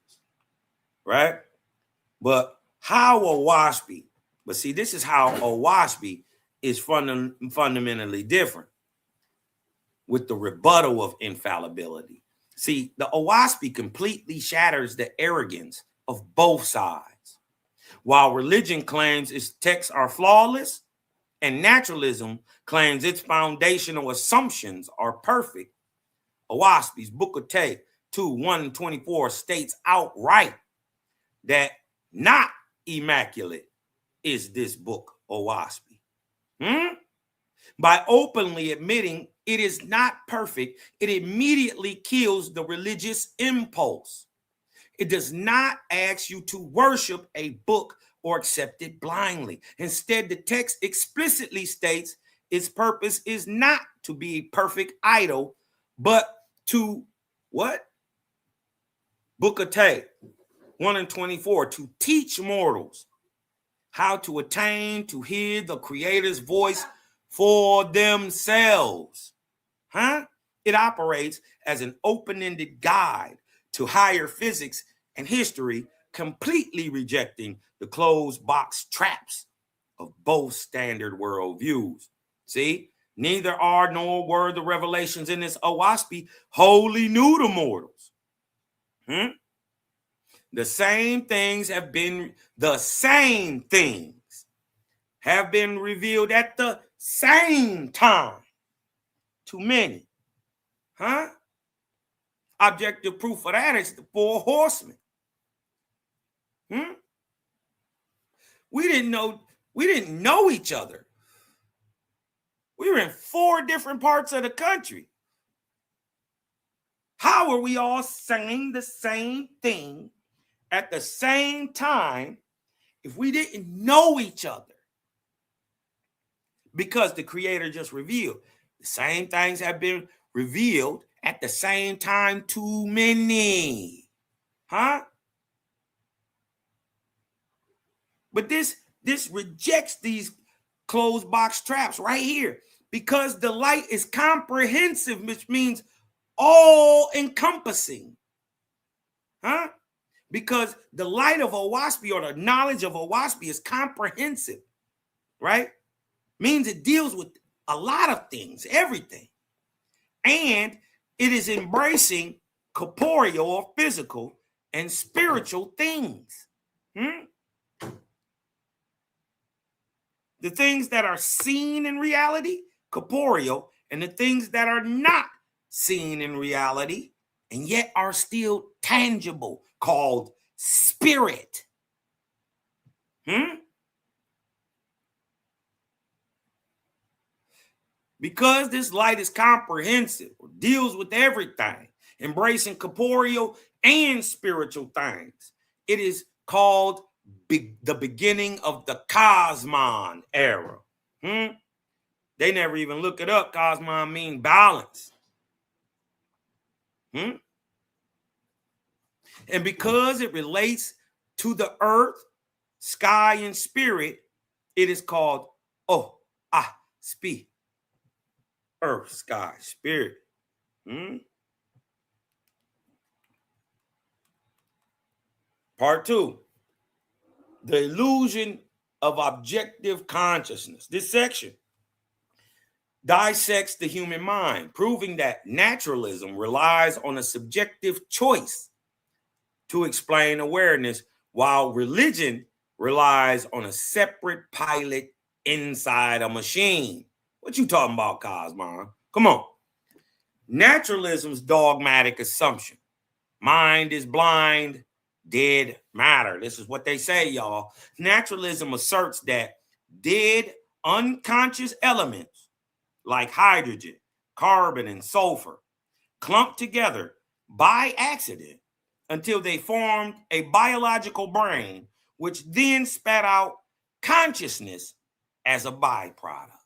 right? But how a WASPy, but see, this is how a WASPy is fundamentally different with the rebuttal of infallibility. See, the OWASP completely shatters the arrogance of both sides. While religion claims its texts are flawless and naturalism claims its foundational assumptions are perfect, OWASP's Book of Te 2:1-24 states outright that not immaculate is this book, OWASP. By openly admitting it is not perfect, it immediately kills the religious impulse. It does not ask you to worship a book or accept it blindly. Instead, the text explicitly states its purpose is not to be a perfect idol, but to what? Book of Te 1:24, to teach mortals how to attain to hear the Creator's voice for themselves. It operates as an open-ended guide to higher physics and history, completely rejecting the closed box traps of both standard worldviews. See, neither are nor were the revelations in this OWASP wholly new to mortals. The same things have been revealed at the same time to many. Objective proof of that is the four horsemen. We didn't know each other We were in 4 different parts of the country. How are we all saying the same thing at the same time if we didn't know each other? Because the Creator just revealed the same things have been revealed at the same time to many. Huh? But this rejects these closed box traps right here, because the light is comprehensive, which means all encompassing. Huh? Because the light of Owaspy, or the knowledge of Owaspy, is comprehensive, right? Means it deals with a lot of things, everything. And it is embracing corporeal or physical and spiritual things. The things that are seen in reality, corporeal, and the things that are not seen in reality and yet are still tangible, called spirit. Because this light is comprehensive, or deals with everything, embracing corporeal and spiritual things, it is called the beginning of the Cosmon era. They never even look it up. Cosmon means balance. And because it relates to the earth, sky, and spirit, it is called Owaspy. Earth, sky, spirit. Part 2. The illusion of objective consciousness. This section dissects the human mind, proving that naturalism relies on a subjective choice to explain awareness, while religion relies on a separate pilot inside a machine. What you talking about, Cosmon? Come on. Naturalism's dogmatic assumption. Mind is blind, dead matter. This is what they say, y'all. Naturalism asserts that dead, unconscious elements like hydrogen, carbon, and sulfur clumped together by accident until they formed a biological brain, which then spat out consciousness as a byproduct.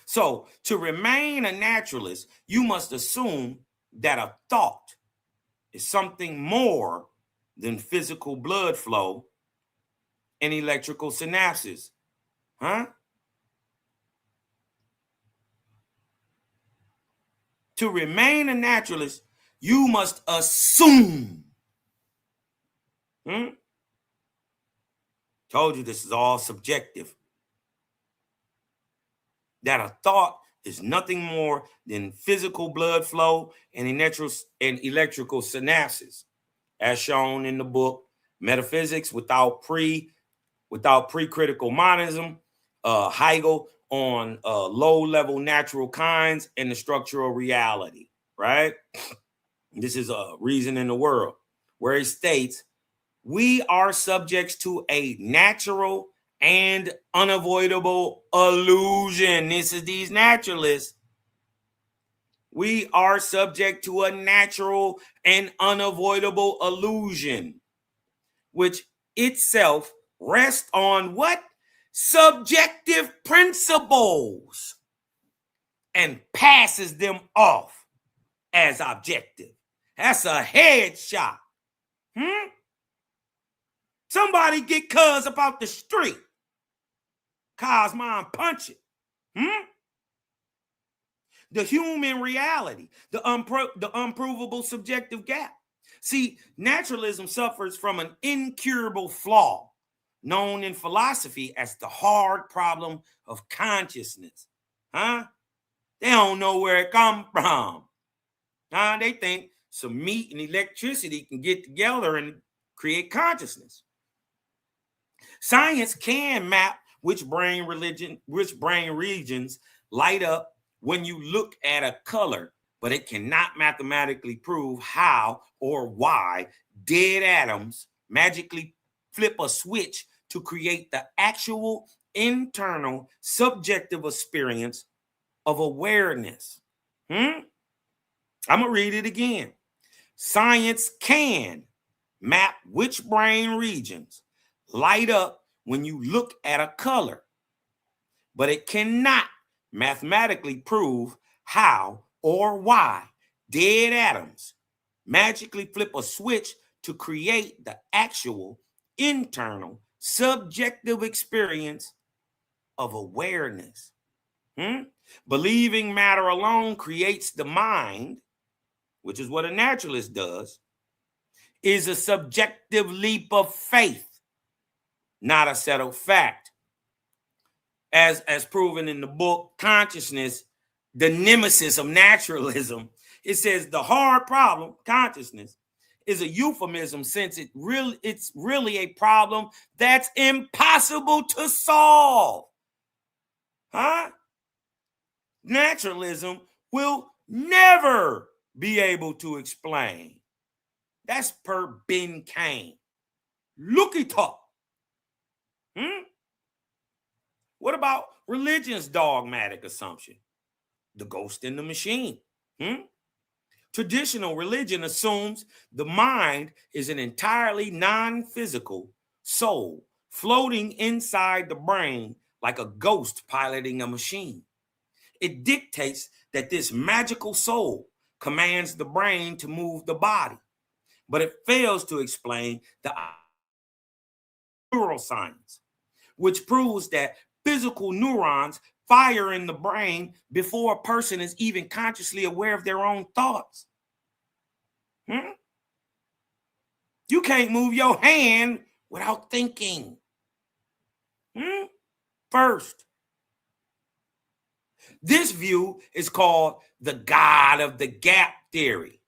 So, to remain a naturalist, you must assume that a thought is something more than physical blood flow and electrical synapses. To remain a naturalist, you must assume. Told you this is all subjective. That a thought is nothing more than physical blood flow and electrical synapses, as shown in the book Metaphysics Without Pre-Critical Monism, Hegel on low-level natural kinds and the structural reality, right? This is a Reason in the World, where he states, we are subjects to a natural and unavoidable illusion. This is these naturalists. We are subject to a natural and unavoidable illusion, which itself rests on what? Subjective principles, and passes them off as objective. That's a headshot. Somebody get cuz about the street. Cosmon punch it. The human reality, the unprovable subjective gap. See, naturalism suffers from an incurable flaw known in philosophy as the hard problem of consciousness. They don't know where it comes from. They think some meat and electricity can get together and create consciousness. Science can map which brain regions light up when you look at a color, but it cannot mathematically prove how or why dead atoms magically flip a switch to create the actual internal subjective experience of awareness. I'm going to read it again. Science can map which brain regions light up when you look at a color, but it cannot mathematically prove how or why dead atoms magically flip a switch to create the actual internal subjective experience of awareness. Believing matter alone creates the mind, which is what a naturalist does, is a subjective leap of faith, not a settled fact. As proven in the book Consciousness, the nemesis of naturalism, it says the hard problem, consciousness, is a euphemism since it's really a problem that's impossible to solve. Naturalism will never be able to explain. That's per Ben Kane. Look it up. What about religion's dogmatic assumption? The ghost in the machine. Traditional religion assumes the mind is an entirely non-physical soul floating inside the brain like a ghost piloting a machine. It dictates that this magical soul commands the brain to move the body, but it fails to explain the neuroscience, which proves that physical neurons fire in the brain before a person is even consciously aware of their own thoughts. You can't move your hand without thinking. First, this view is called the God of the Gap theory.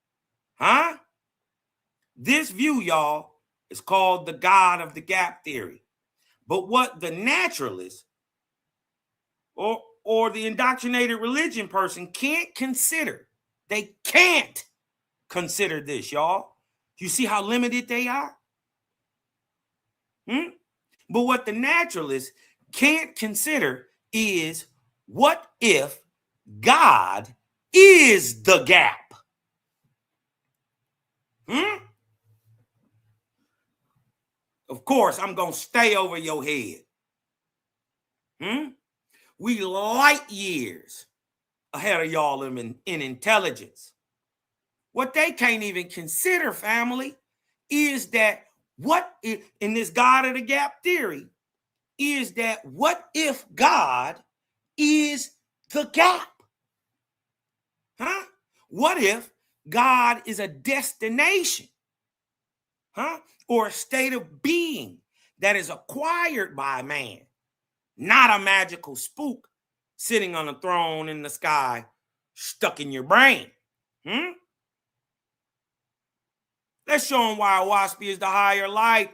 This view, y'all, is called the God of the Gap theory. But what the naturalist or the indoctrinated religion person can't consider, they can't consider this, y'all. You see how limited they are? But what the naturalist can't consider is, what if God is the gap? Of course, I'm going to stay over your head. We light years ahead of y'all in intelligence. What they can't even consider, family, is that what if, in this God of the Gap theory, is that what if God is the gap? What if God is a destination? Or a state of being that is acquired by man, not a magical spook sitting on a throne in the sky stuck in your brain. Let's show them why Owaspy is the higher light.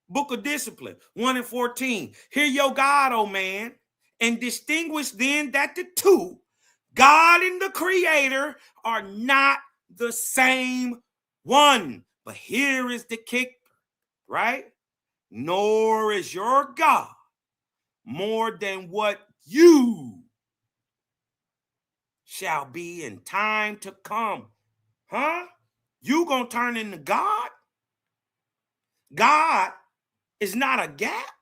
Book of Discipline, 1:14. Hear your God, O man, and distinguish then that the two, God and the Creator, are not the same one. But here is the kicker, right? Nor is your God more than what you shall be in time to come. You gonna turn into God? God is not a gap.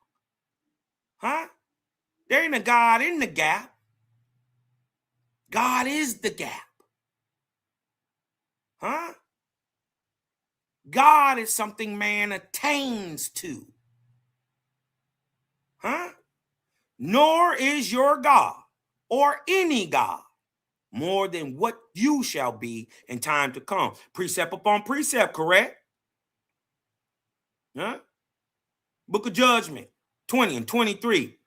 There ain't a God in the gap. God is the gap. God is something man attains to. Nor is your God or any God more than what you shall be in time to come. Precept upon precept, correct? Book of Judgment, 20 and 23.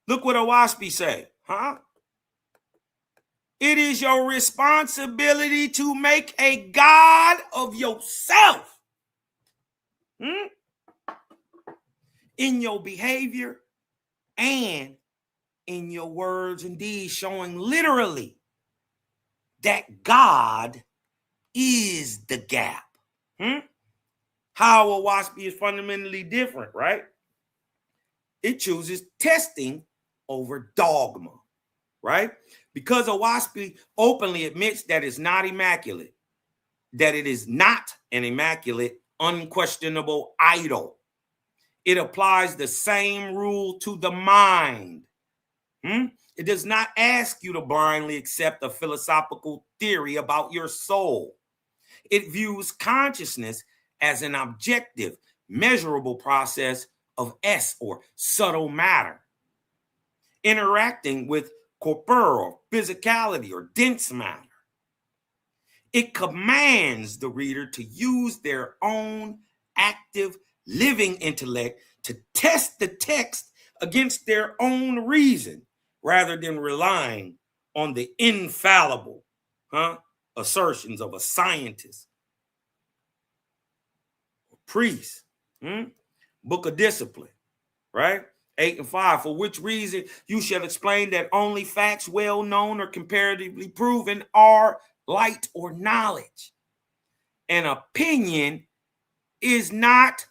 Look what Owaspy say. It is your responsibility to make a God of yourself. In your behavior and in your words and deeds, showing literally that God is the gap. How Owaspy is fundamentally different, right? it chooses testing over dogma, right? Because Owaspy openly admits that it's not immaculate, that it is not an immaculate, unquestionable idol. It applies the same rule to the mind. It does not ask you to blindly accept a philosophical theory about your soul. It views consciousness as an objective, measurable process of or subtle matter, interacting with corporeal, physicality, or dense matter. It commands the reader to use their own active, living intellect to test the text against their own reason, rather than relying on the infallible assertions of a scientist, a priest. Book of Discipline, right? 8 and 5. For which reason you shall explain that only facts well known or comparatively proven are light or knowledge. An opinion is not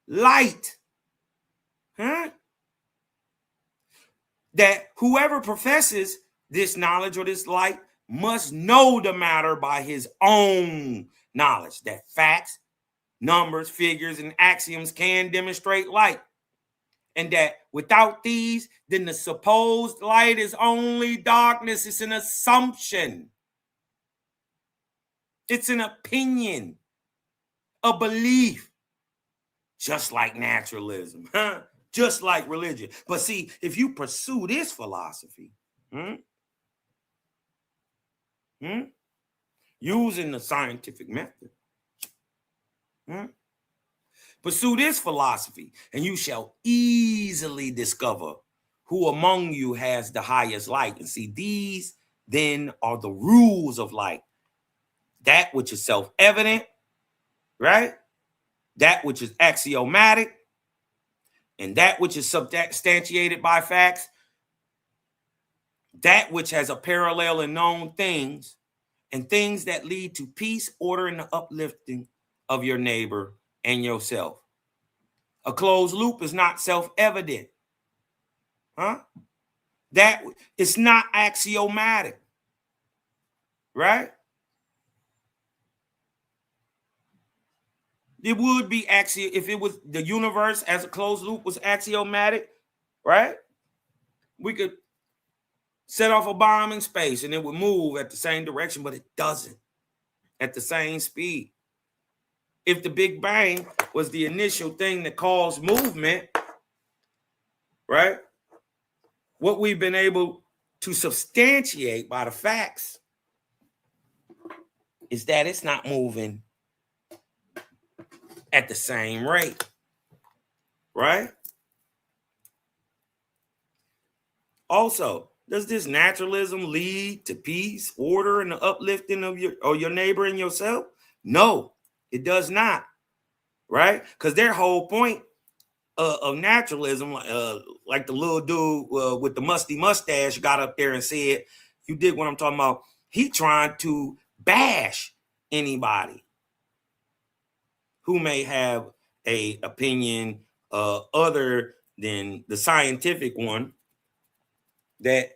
light. That whoever professes this knowledge or this light must know the matter by his own knowledge, that facts, numbers, figures, and axioms can demonstrate light, and that without these, then the supposed light is only darkness. It's an assumption. It's an opinion, a belief, just like naturalism, just like religion. But see, if you pursue this philosophy, using the scientific method, pursue this philosophy, and you shall easily discover who among you has the highest light. And see, these then are the rules of light. That which is self-evident, right? That which is axiomatic, and that which is substantiated by facts, that which has a parallel in known things, and things that lead to peace, order, and the uplifting of your neighbor and yourself. A closed loop is not self-evident. That it's not axiomatic, right? It would be if it was the universe as a closed loop was axiomatic, right? We could set off a bomb in space and it would move at the same direction, but it doesn't at the same speed. If the Big Bang was the initial thing that caused movement, right? What we've been able to substantiate by the facts is that it's not moving at the same rate, right? Also, does this naturalism lead to peace, order, and the uplifting of your neighbor and yourself? No, it does not, right? Because their whole point of naturalism, like the little dude with the musty mustache got up there and said, you dig what I'm talking about? He trying to bash anybody who may have a opinion other than the scientific one, that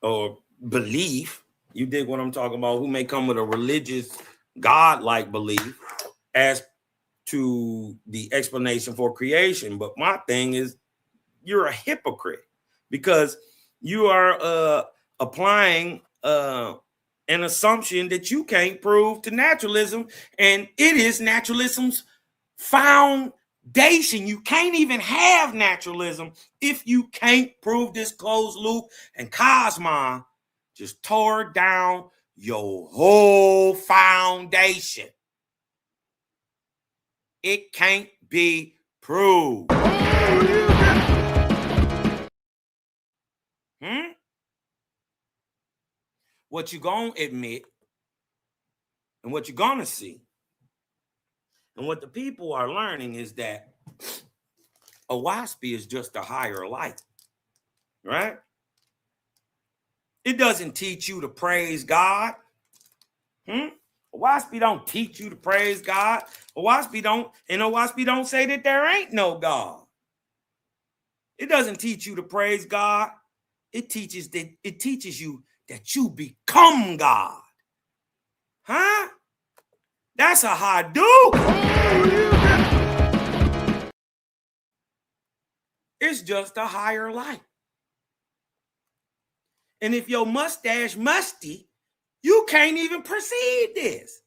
or belief, you dig what I'm talking about, who may come with a religious, God-like belief as to the explanation for creation. But my thing is, you're a hypocrite because you are applying an assumption that you can't prove to naturalism, and it is naturalism's foundation. You can't even have naturalism if you can't prove this closed loop. And Cosmon just tore down your whole foundation. It can't be proved. What you gonna admit and what you're gonna see and what the people are learning is that Owaspy is just a higher light, right? It doesn't teach you to praise God. Owaspy don't teach you to praise God. Owaspy don't say that there ain't no God. It doesn't teach you to praise God. It teaches you that you become God. Huh? That's a Hadouken. It's just a higher light. And if your mustache musty, you can't even perceive this.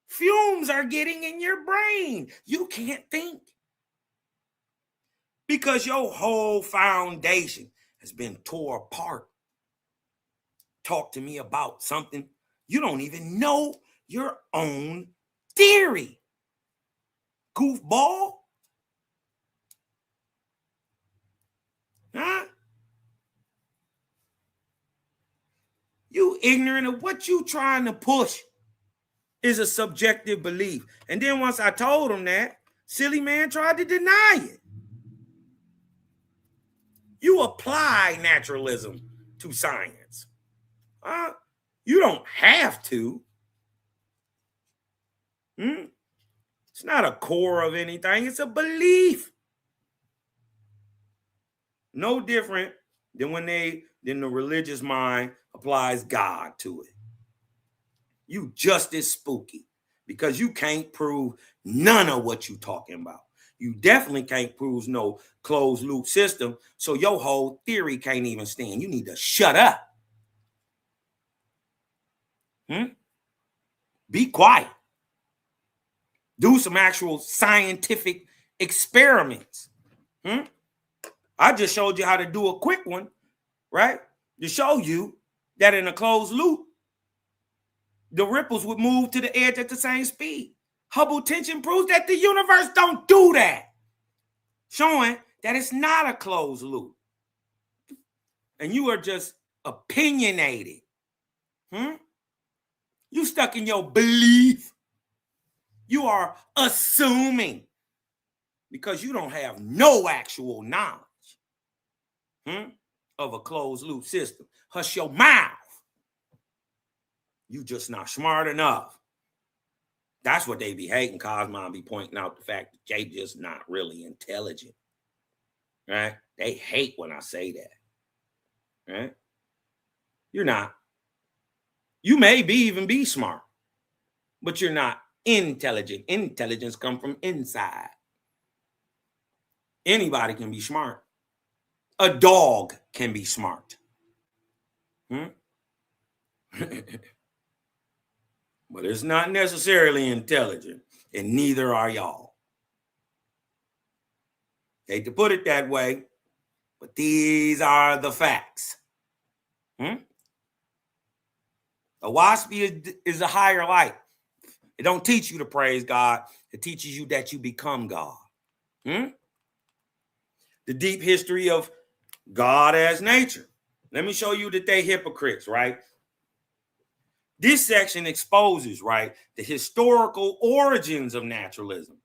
Fumes are getting in your brain. You can't think. Because your whole foundation has been tore apart. Talk to me about something. You don't even know your own theory. Goofball. Huh? You ignorant of what you trying to push is a subjective belief. And then once I told him that, silly man tried to deny it. You apply naturalism to science. You don't have to. It's not a core of anything. It's a belief. No different than when the religious mind applies God to it. You just as spooky because you can't prove none of what you talking about. You definitely can't prove no closed loop system, so your whole theory can't even stand. You need to shut up. Be quiet. Do some actual scientific experiments. I just showed you how to do a quick one, right? To show you that in a closed loop, the ripples would move to the edge at the same speed. Hubble tension proves that the universe don't do that, showing that it's not a closed loop. And you are just opinionated. You stuck in your belief. You are assuming because you don't have no actual knowledge of a closed loop system. Hush your mouth. You just not smart enough. That's what they be hating. Cosmon be pointing out the fact that they just not really intelligent. Right? They hate when I say that. Right? You're not. You may even be smart, but you're not intelligent. Intelligence comes from inside. Anybody can be smart. A dog can be smart. But it's not necessarily intelligent, and neither are y'all. Hate to put it that way, but these are the facts. A waspy is a higher light. It don't teach you to praise God. It teaches you that you become God. The deep history of God as nature. Let me show you that they hypocrites, right? This section exposes, right, the historical origins of naturalism,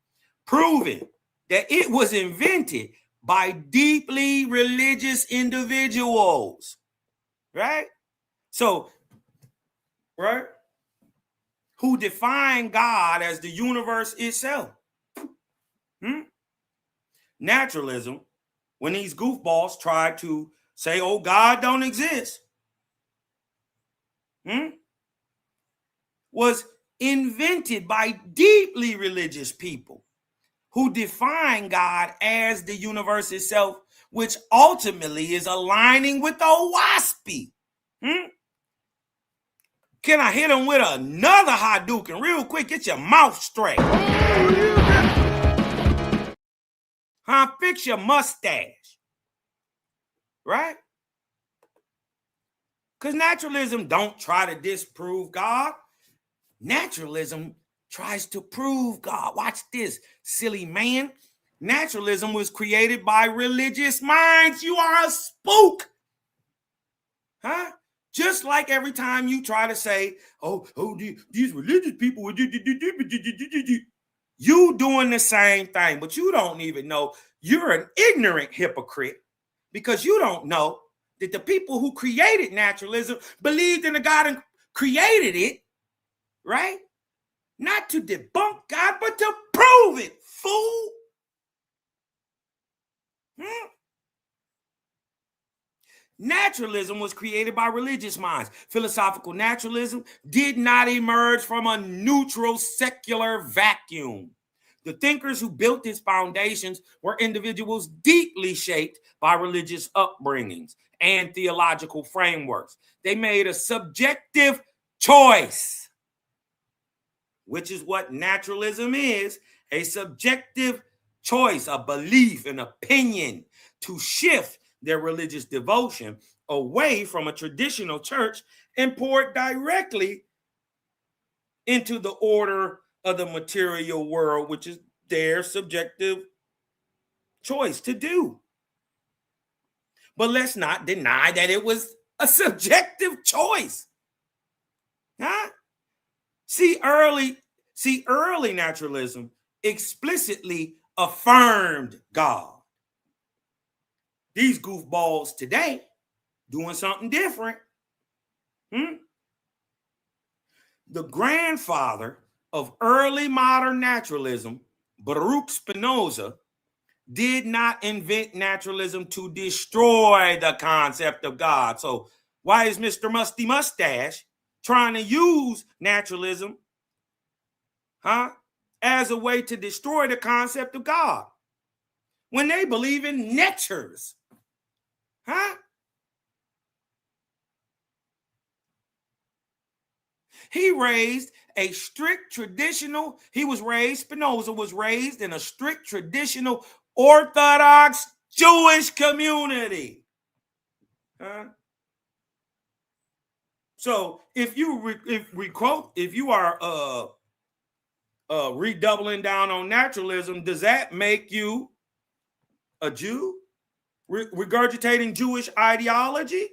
proving that it was invented by deeply religious individuals, right? So, right, who define God as the universe itself. Naturalism, when these goofballs tried to say, oh, God don't exist, was invented by deeply religious people who define God as the universe itself, which ultimately is aligning with the waspy. Can I hit him with another Hadouken real quick? Get your mouth straight. Fix your mustache. Right? Because naturalism don't try to disprove God. Naturalism tries to prove God. Watch this, silly man. Naturalism was created by religious minds. You are a spook. Just like every time you try to say, these religious people, you doing the same thing, but you don't even know. You're an ignorant hypocrite because you don't know that the people who created naturalism believed in a God and created it, right? Not to debunk God, but to prove it, fool. Naturalism was created by religious minds. Philosophical naturalism did not emerge from a neutral secular vacuum. The thinkers who built its foundations were individuals deeply shaped by religious upbringings and theological frameworks. They made a subjective choice, which is what naturalism is, a subjective choice, a belief, an opinion, to shift their religious devotion away from a traditional church and pour it directly into the order of the material world, which is their subjective choice to do. But let's not deny that it was a subjective choice. Huh? See, early naturalism explicitly affirmed God. These goofballs today doing something different. The grandfather of early modern naturalism, Baruch Spinoza, did not invent naturalism to destroy the concept of God. So why is Mr. Musty Mustache trying to use naturalism as a way to destroy the concept of God when they believe in natures? Spinoza was raised in a strict traditional Orthodox Jewish community. So if you are redoubling down on naturalism, does that make you a Jew? Regurgitating Jewish ideology?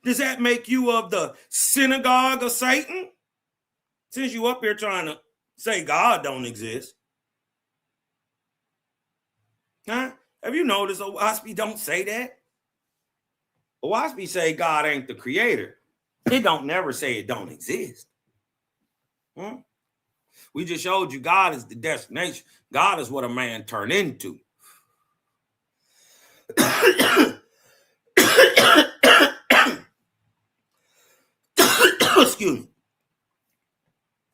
Does that make you of the synagogue of Satan? Since you up here trying to say God don't exist. Have you noticed Owaspy don't say that? Owaspy say God ain't the creator. It don't never say it don't exist. We just showed you God is the destination. God is what a man turned into. Excuse me.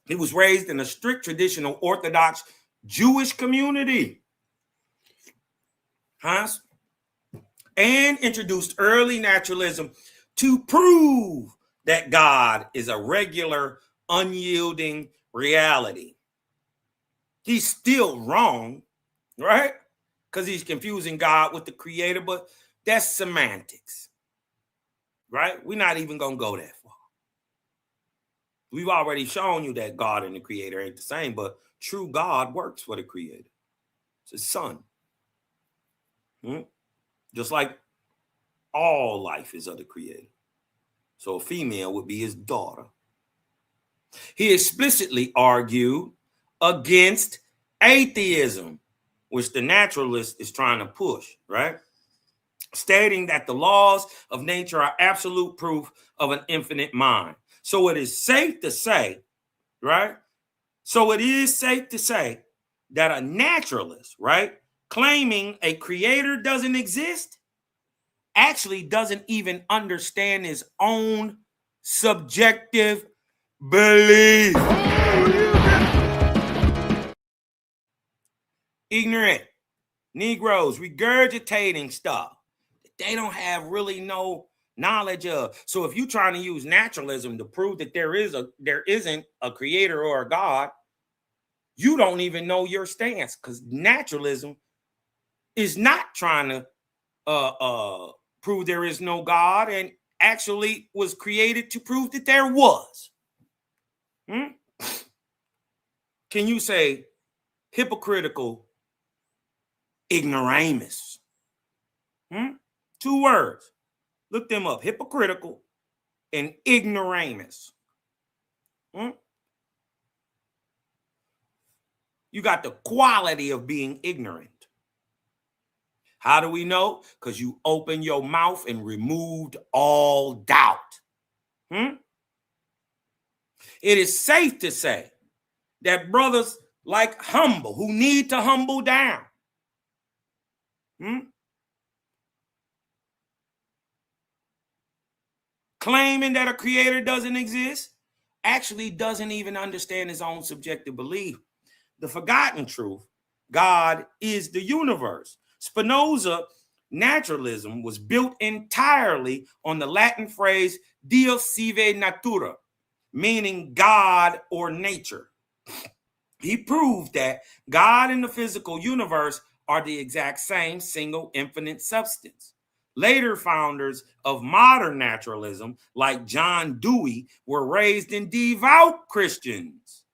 He was raised in a strict traditional Orthodox Jewish community. And introduced early naturalism to prove that God is a regular, unyielding reality. He's still wrong, right? Because he's confusing God with the creator, but that's semantics, right? We're not even going to go that far. We've already shown you that God and the creator ain't the same, but true God works for the creator. It's his son. Just like all life is of the creator. So a female would be his daughter. He explicitly argued against atheism, which the naturalist is trying to push, right? Stating that the laws of nature are absolute proof of an infinite mind. So it is safe to say, right? So it is safe to say that a naturalist, right, claiming a creator doesn't exist, actually doesn't even understand his own subjective belief. Ignorant Negroes regurgitating stuff that they don't have really no knowledge of. So if you're trying to use naturalism to prove that there isn't a creator or a God, you don't even know your stance, because naturalism is not trying to prove there is no God, and actually was created to prove that there was. Can you say hypocritical ignoramus? 2 words. Look them up. Hypocritical and ignoramus. You got the quality of being ignorant. How do we know? Because you opened your mouth and removed all doubt. It is safe to say that brothers like Humble, who need to humble down, claiming that a creator doesn't exist, actually doesn't even understand his own subjective belief. The forgotten truth, God is the universe. Spinoza naturalism was built entirely on the Latin phrase Deus sive natura, meaning God or nature. He proved that God and the physical universe are the exact same single infinite substance. Later founders of modern naturalism, like John Dewey, were raised in devout Christians.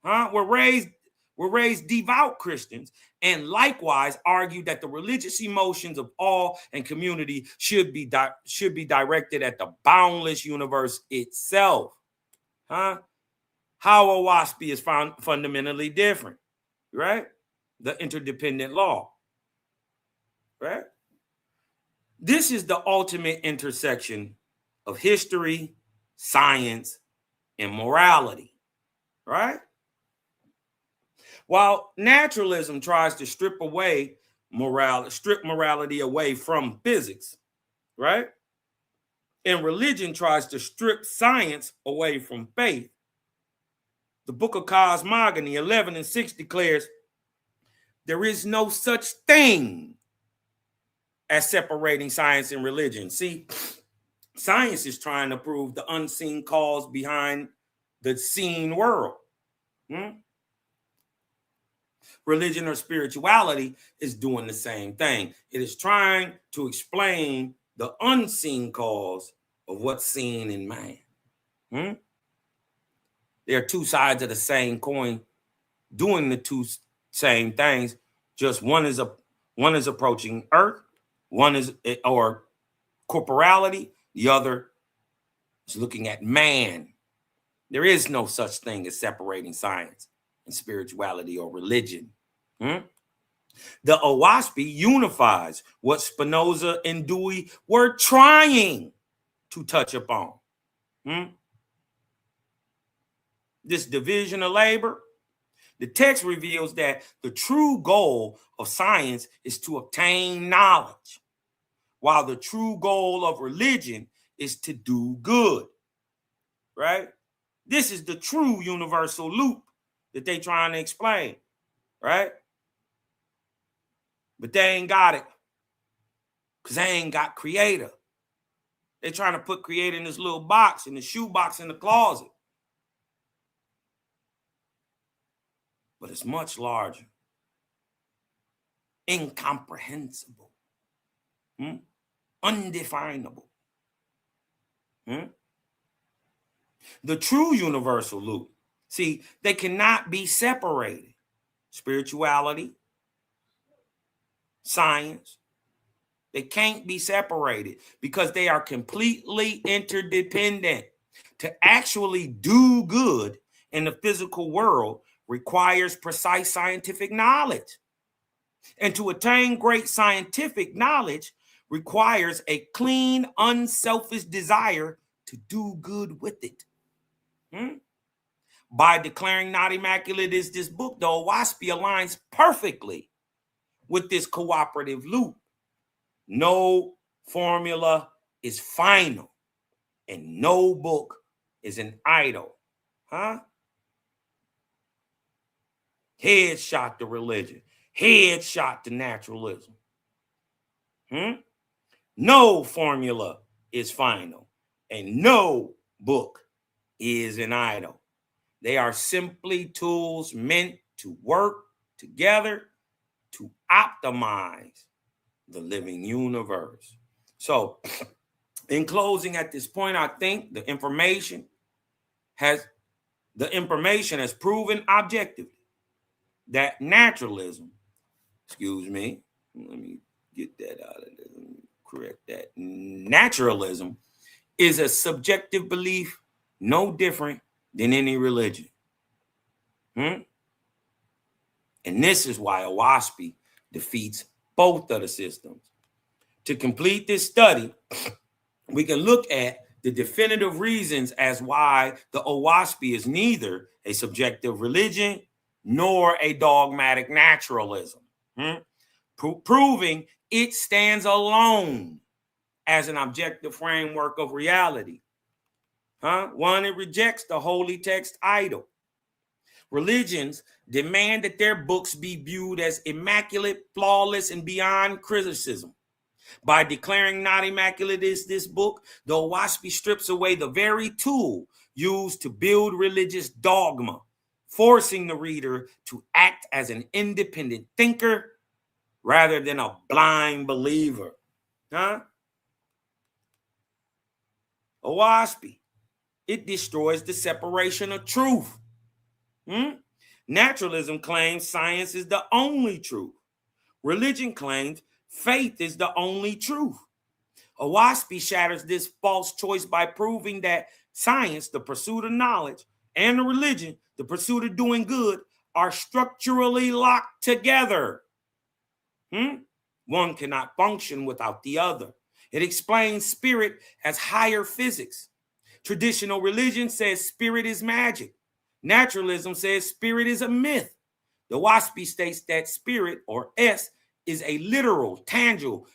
Were raised devout Christians, and likewise argued that the religious emotions of all and community should be directed at the boundless universe itself. How a WASP is found fundamentally different, right? The interdependent law, right? This is the ultimate intersection of history, science, and morality, right? While naturalism tries to strip morality away from physics, right? And religion tries to strip science away from faith. The book of Cosmogony 11:6 declares, there is no such thing as separating science and religion. See, science is trying to prove the unseen cause behind the seen world. Religion or spirituality is doing the same thing. It is trying to explain the unseen cause of what's seen in man. There are two sides of the same coin doing the two same things. Just one is approaching earth, one is or corporality, the other is looking at man. There is no such thing as separating science and spirituality or religion. The OWASP unifies what Spinoza and Dewey were trying to touch upon. This division of labor, the text reveals that the true goal of science is to obtain knowledge, while the true goal of religion is to do good, right? This is the true universal loop that they're trying to explain, right? But they ain't got it because they ain't got creator. They're trying to put creator in this little box, in the shoebox in the closet. But it's much larger, incomprehensible, undefinable. The true universal loop, see, they cannot be separated. Spirituality, science, they can't be separated because they are completely interdependent. To actually do good in the physical world requires precise scientific knowledge. And to attain great scientific knowledge requires a clean, unselfish desire to do good with it. By declaring not immaculate is this book, the OWASP aligns perfectly with this cooperative loop. No formula is final, and no book is an idol. Headshot to religion, headshot to naturalism. No formula is final, and no book is an idol. They are simply tools meant to work together to optimize the living universe. So, in closing at this point, I think the information has proven objectively that naturalism, let me get that out of there, let me correct that. Naturalism is a subjective belief no different than any religion. And this is why OWASP defeats both of the systems. To complete this study, we can look at the definitive reasons as why the OWASP is neither a subjective religion nor a dogmatic naturalism, proving it stands alone as an objective framework of reality. One, it rejects the holy text idol. Religions demand that their books be viewed as immaculate, flawless, and beyond criticism. By declaring not immaculate is this book, the Owaspy strips away the very tool used to build religious dogma, forcing the reader to act as an independent thinker rather than a blind believer. Owaspy, it destroys the separation of truth. Naturalism claims science is the only truth. Religion claims faith is the only truth. Owaspy shatters this false choice by proving that science, the pursuit of knowledge, and the religion, the pursuit of doing good, are structurally locked together. One cannot function without the other. It explains spirit as higher physics. Traditional religion says spirit is magic. Naturalism says spirit is a myth. The Owaspy states that spirit, or S, is a literal, tangible,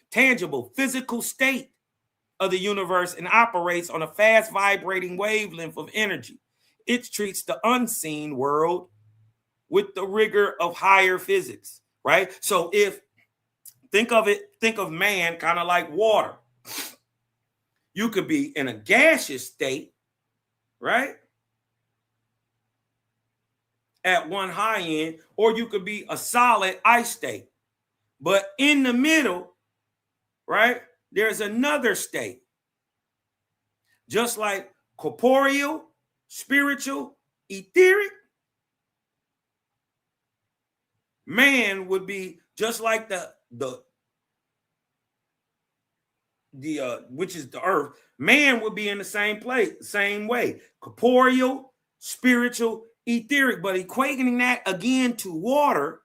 physical state of the universe and operates on a fast vibrating wavelength of energy. It treats the unseen world with the rigor of higher physics, right? So think of man kind of like water. You could be in a gaseous state, right? At one high end, or you could be a solid ice state. But in the middle, right, there's another state. Just like corporeal, spiritual, etheric, man would be just like the which is the earth. Man would be in the same place, same way. Corporeal, spiritual, etheric, but equating that again to water.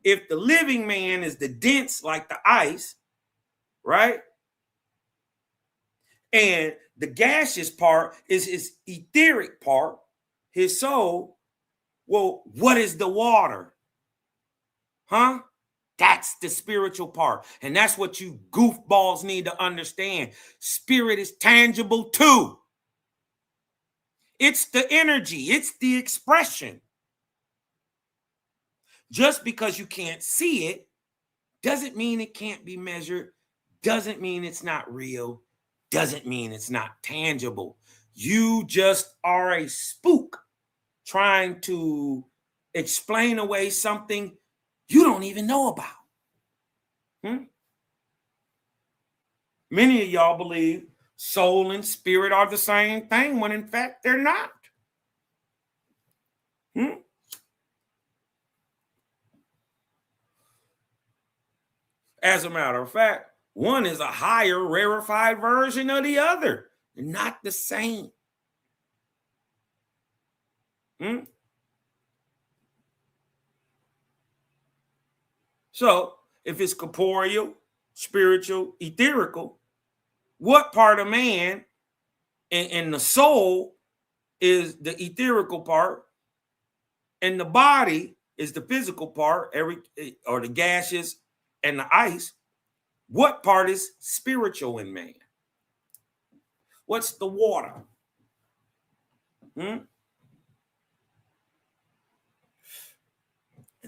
If the living man is the dense like the ice, right? And the gaseous part is his etheric part, his soul. Well, what is the water? That's the spiritual part. And that's what you goofballs need to understand. Spirit is tangible too. It's the energy. It's the expression. Just because you can't see it doesn't mean it can't be measured, doesn't mean it's not real, doesn't mean it's not tangible. You just are a spook trying to explain away something you don't even know about. Many of y'all believe soul and spirit are the same thing when in fact they're not. As a matter of fact, one is a higher, rarefied version of the other. They're not the same. So, if it's corporeal, spiritual, etherical, what part of man and the soul is the etherical part, and the body is the physical part, or the gaseous and the ice? What part is spiritual in man? What's the water? And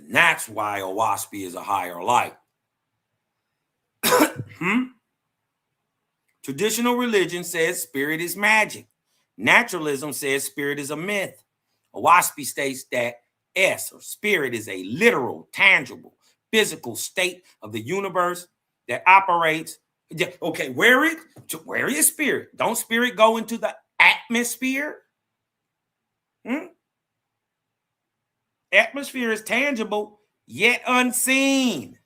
that's why Owaspy is a higher light. Traditional religion says spirit is magic. Naturalism says spirit is a myth. Owaspy states that S, or spirit, is a literal, tangible, physical state of the universe that operates. Okay, where is spirit? Don't spirit go into the atmosphere? Atmosphere is tangible, yet unseen.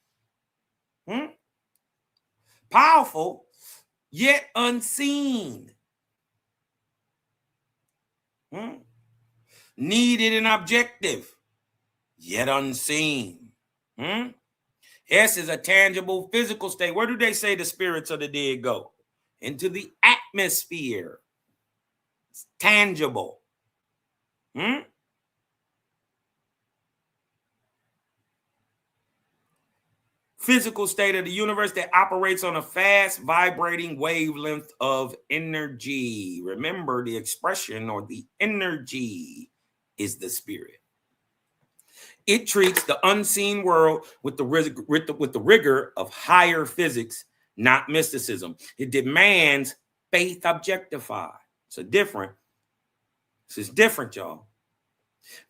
Powerful, yet unseen. Needed and objective, yet unseen. S is a tangible physical state. Where do they say the spirits of the dead go? Into the atmosphere. It's tangible. physical state of the universe that operates on a fast vibrating wavelength of energy. Remember, the expression or the energy is the spirit. It treats the unseen world with the rigor of higher physics, not mysticism. It demands faith objectified. This is different, y'all.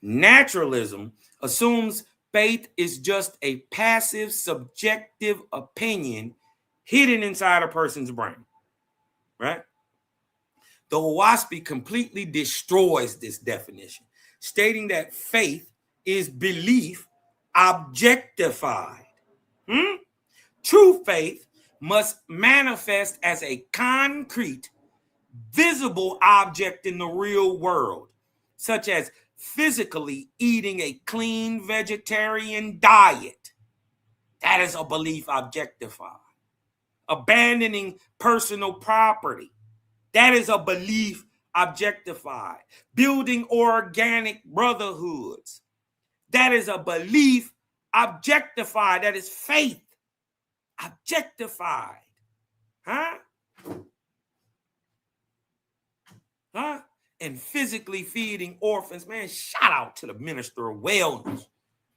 Naturalism assumes faith is just a passive, subjective opinion hidden inside a person's brain, right? The WASPI completely destroys this definition, stating that faith is belief objectified. True faith must manifest as a concrete, visible object in the real world, such as physically eating a clean vegetarian diet. That is a belief objectified. Abandoning personal property. That is a belief objectified. Building organic brotherhoods. That is a belief objectified. That is faith objectified. Huh? And physically feeding orphans. Man, shout out to the minister of wellness.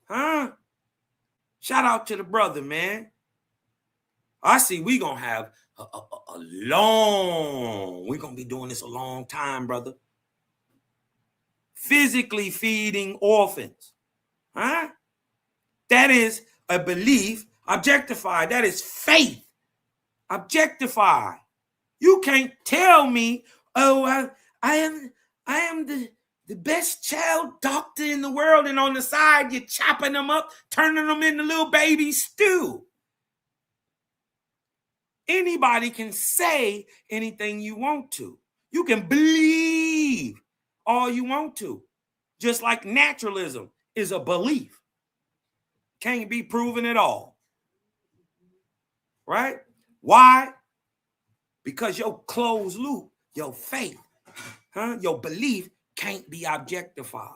Huh? Shout out to the brother, man. I see we gonna have we're gonna be doing this a long time, brother. Physically feeding orphans. Huh? That is a belief objectified. That is faith objectified. You can't tell me, oh, I am the best child doctor in the world, and on the side you're chopping them up, turning them into little baby stew. Anybody can say anything you want to. You can believe all you want to. Just like naturalism is a belief. Can't be proven at all. Right? Why? Because your closed loop, your faith, your belief can't be objectified.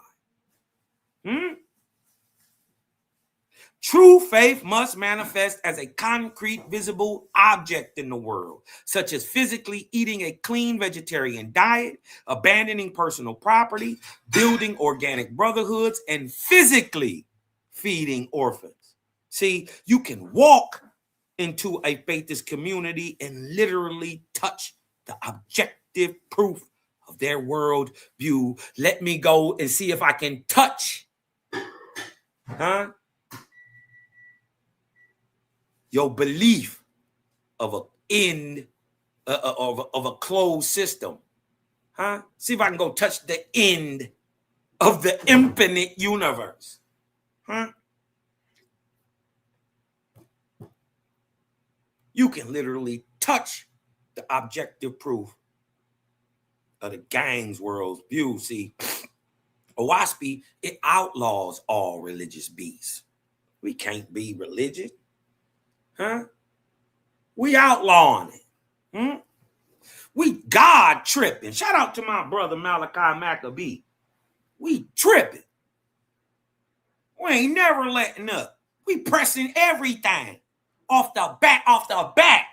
True faith must manifest as a concrete, visible object in the world, such as physically eating a clean vegetarian diet, abandoning personal property, building organic brotherhoods, and physically feeding orphans. See, you can walk into a faithist community and literally touch the objective proof of their world view. Let me go and see if I can touch, your belief of a closed system. See if I can go touch the end of the infinite universe. You can literally touch the objective proof of the gang's world's view. See, WASPI, it outlaws all religious beasts. We can't be religious. We outlawing it. We God tripping. Shout out to my brother Malachi Maccabee. We tripping. We ain't never letting up. We pressing everything off the back.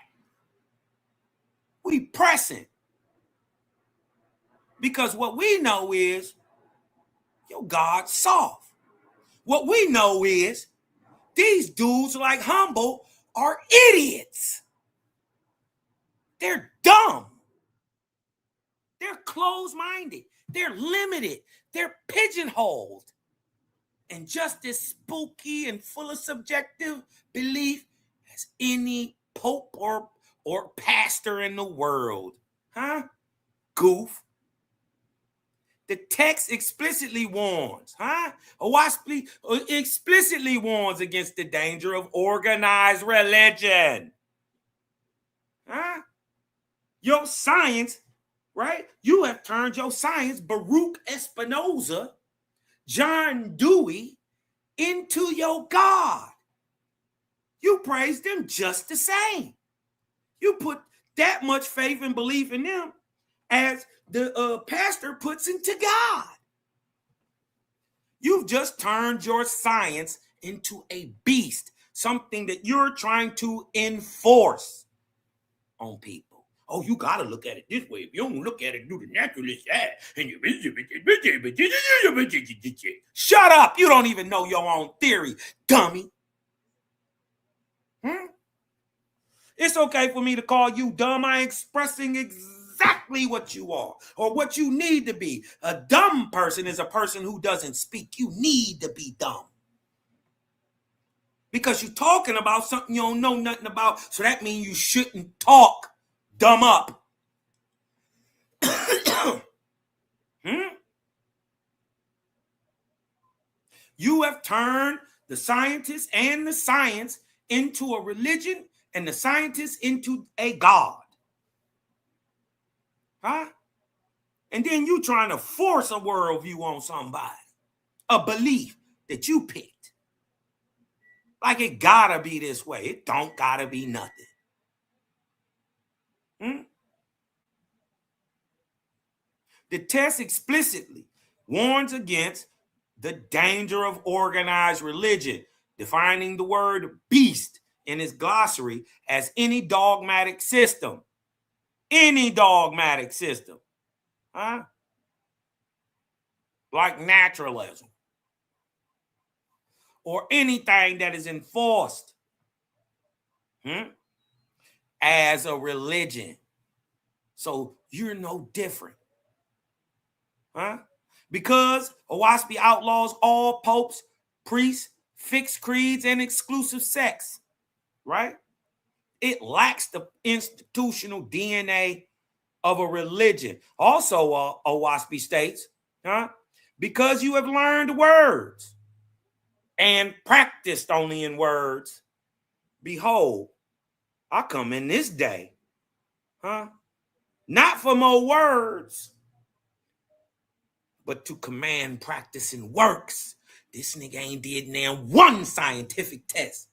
We pressing. Because what we know is your God's soft. What we know is these dudes like Humble are idiots. They're dumb. They're closed-minded. They're limited. They're pigeonholed. And just as spooky and full of subjective belief as any pope or pastor in the world. Goof. The text explicitly warns, WASPI explicitly warns against the danger of organized religion. Your science, right? You have turned your science, Baruch Espinoza, John Dewey, into your God. You praise them just the same. You put that much faith and belief in them as the pastor puts into God. You've just turned your science into a beast something that you're trying to enforce on people. Oh, you got to look at it this way. If you don't look at it, do the naturalist that. And you shut up. You don't even know your own theory, dummy. It's okay for me to call you dumb. I'm expressing exactly what you are or what you need to be. A dumb person is a person who doesn't speak. You need to be dumb. Because you're talking about something you don't know nothing about. So that means you shouldn't talk. Dumb up. You have turned the scientists and the science into a religion and the scientists into a god. Huh? And then you trying to force a worldview on somebody. A belief that you picked. Like it gotta be this way. It don't gotta be nothing. The text explicitly warns against the danger of organized religion, defining the word beast in its glossary as any dogmatic system. Any dogmatic system. Huh? Like naturalism. Or anything that is enforced as a religion. So you're no different. Huh? Because OWASP outlaws all popes, priests, fixed creeds, and exclusive sex. Right? It lacks the institutional DNA of a religion. Also, OWASP states, because you have learned words and practiced only in words, behold, I come in this day, not for more words, but to command practice in works. This nigga ain't did now one scientific test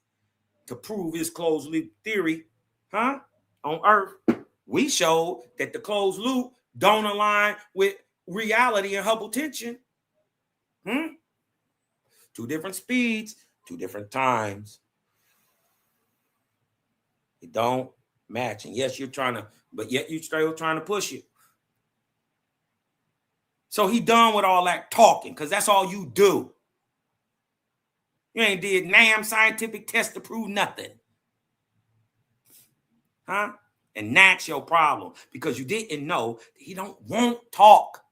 to prove his closed loop theory, on Earth. We showed that the closed loop don't align with reality and Hubble tension. Two different speeds, two different times. It don't match. And yes, you're trying to, but yet you're still trying to push it. So he done with all that talking, because that's all you do. You ain't did NAM scientific test to prove nothing. And that's your problem, because you didn't know that he don't want talk.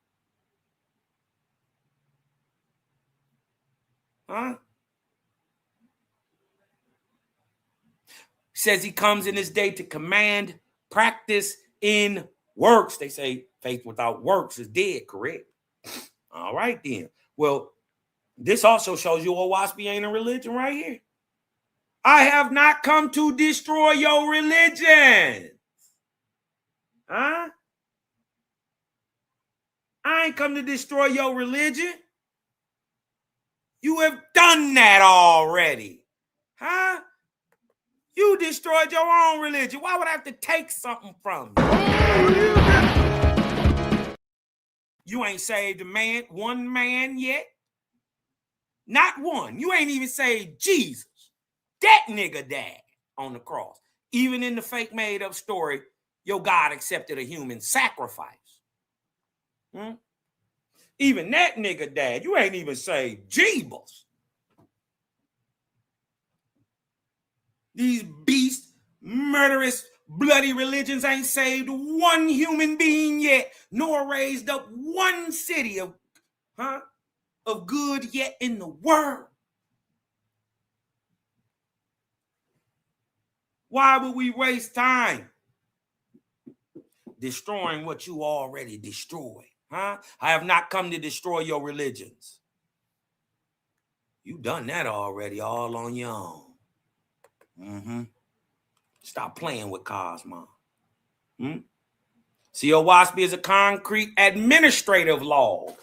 Says he comes in this day to command practice in works. They say faith without works is dead, correct? All right, then. Well, this also shows you OWASP ain't a religion right here. I have not come to destroy your religion. I ain't come to destroy your religion. You have done that already. You destroyed your own religion. Why would I have to take something from you? You ain't saved one man yet. Not one. You ain't even saved Jesus. That nigga died on the cross. Even in the fake made up story, your God accepted a human sacrifice. Even that nigga died. You ain't even saved Jesus. These beast, murderous, bloody religions ain't saved one human being yet, nor raised up one city of good yet in the world. Why would we waste time destroying what you already destroyed? I have not come to destroy your religions. You done that already, all on your own. Stop playing with Cosmon. See, OWASP is a concrete administrative law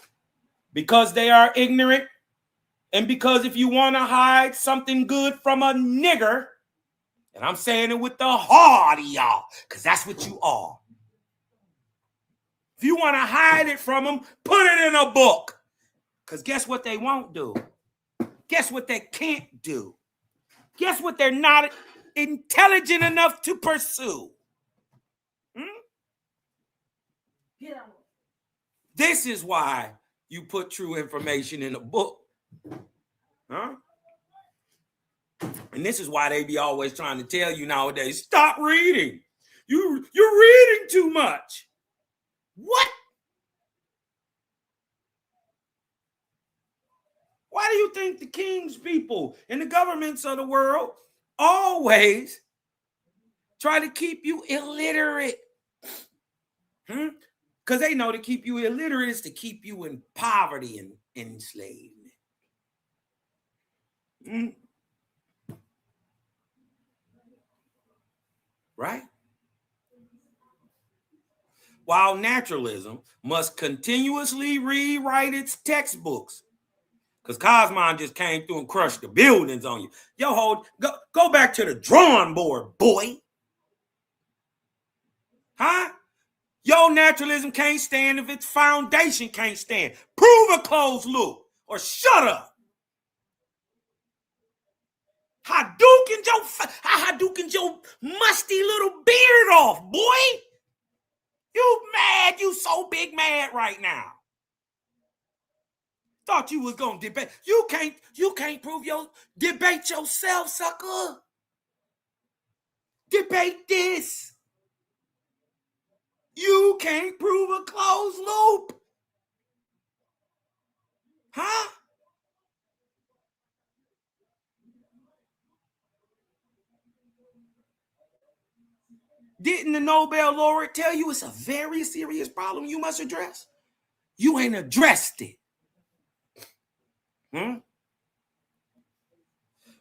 because they are ignorant, and because if you want to hide something good from a nigger, and I'm saying it with the heart of y'all, because that's what you are. If you want to hide it from them, put it in a book. Because guess what they won't do? Guess what they can't do? Guess what they're not intelligent enough to pursue? This is why you put true information in a book. Huh? And this is why they be always trying to tell you nowadays, stop reading. You're reading too much. What? Why do you think the king's people and the governments of the world always try to keep you illiterate? Because they know to keep you illiterate is to keep you in poverty and enslavement. Right? While naturalism must continuously rewrite its textbooks, because Cosmon just came through and crushed the buildings on you. Yo, go back to the drawing board, boy. Huh? Your naturalism can't stand if its foundation can't stand. Prove a closed loop or shut up. Hadouken your musty little beard off, boy. You mad? You so big mad right now. Thought you was gonna debate. You can't prove your debate yourself, sucker. Debate this. You can't prove a closed loop. Huh? Didn't the Nobel laureate tell you it's a very serious problem you must address? You ain't addressed it.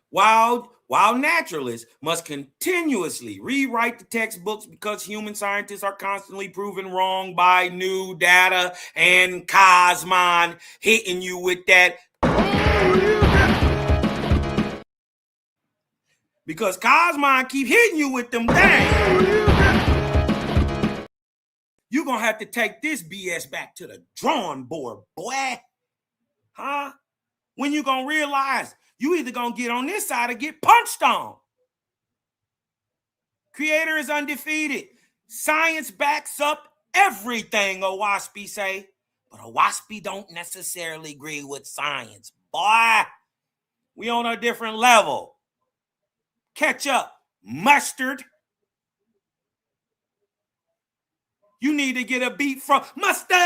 While naturalists must continuously rewrite the textbooks because human scientists are constantly proven wrong by new data and Cosmon hitting you with that. Because Cosmon keep hitting you with them things. You're going to have to take this BS back to the drawing board, boy. Huh? When you going to realize you either going to get on this side or get punched on. Creator is undefeated. Science backs up everything Owaspy say. But Owaspy don't necessarily agree with science. Boy, we on a different level. Catch up, mustard. You need to get a beat from Mustard.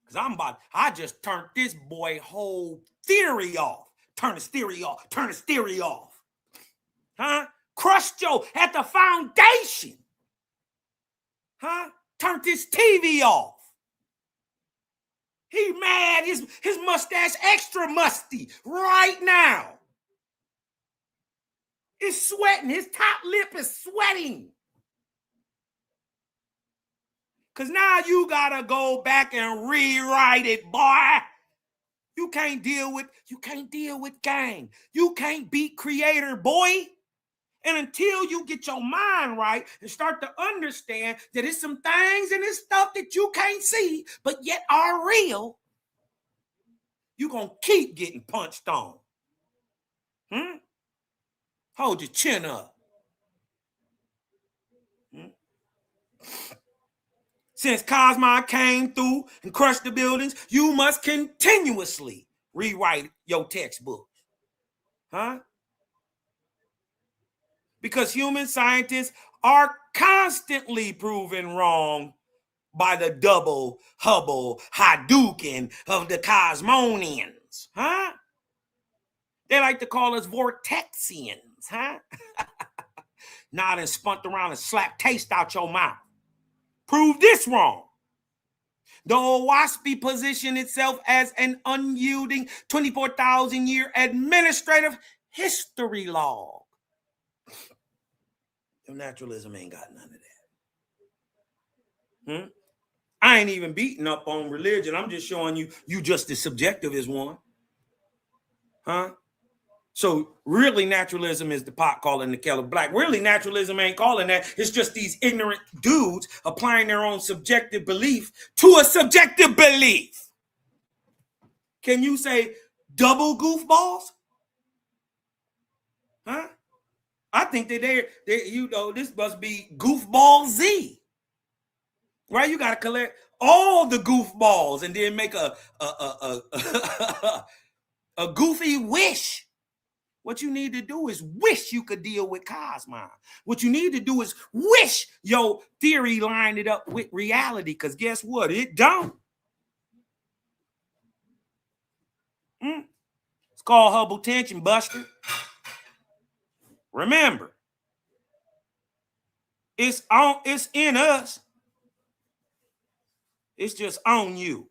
Because I just turned this boy whole theory off. Turn his theory off. Huh? Crushed Joe at the foundation. Huh? Turned his TV off. He mad, his mustache extra musty right now. It's sweating. His top lip is sweating. Because now you got to go back and rewrite it, boy. You can't deal with gang. You can't beat Creator, boy. And until you get your mind right and start to understand that there's some things in this stuff that you can't see, but yet are real, you're going to keep getting punched on. Hold your chin up. Since Cosmon came through and crushed the buildings, you must continuously rewrite your textbooks. Huh? Because human scientists are constantly proven wrong by the double Hubble Hadouken of the Cosmonians. Huh? They like to call us Vortexians. Huh? Nod and spunt around and slap taste out your mouth. Prove this wrong. The Owaspy position itself as an unyielding 24,000-year administrative history log. Your naturalism ain't got none of that. I ain't even beating up on religion. I'm just showing you just as subjective as one. Huh? So really naturalism is the pot calling the kettle black. Really naturalism ain't calling that. It's just these ignorant dudes applying their own subjective belief to a subjective belief. Can you say double goofballs? Huh? I think that they this must be goofball Z. Right? You got to collect all the goofballs and then make a goofy wish. What you need to do is wish you could deal with Cosmon. What you need to do is wish your theory lined it up with reality, because guess what? It don't. It's called Hubble tension, Buster. Remember, it's in us. It's just on you.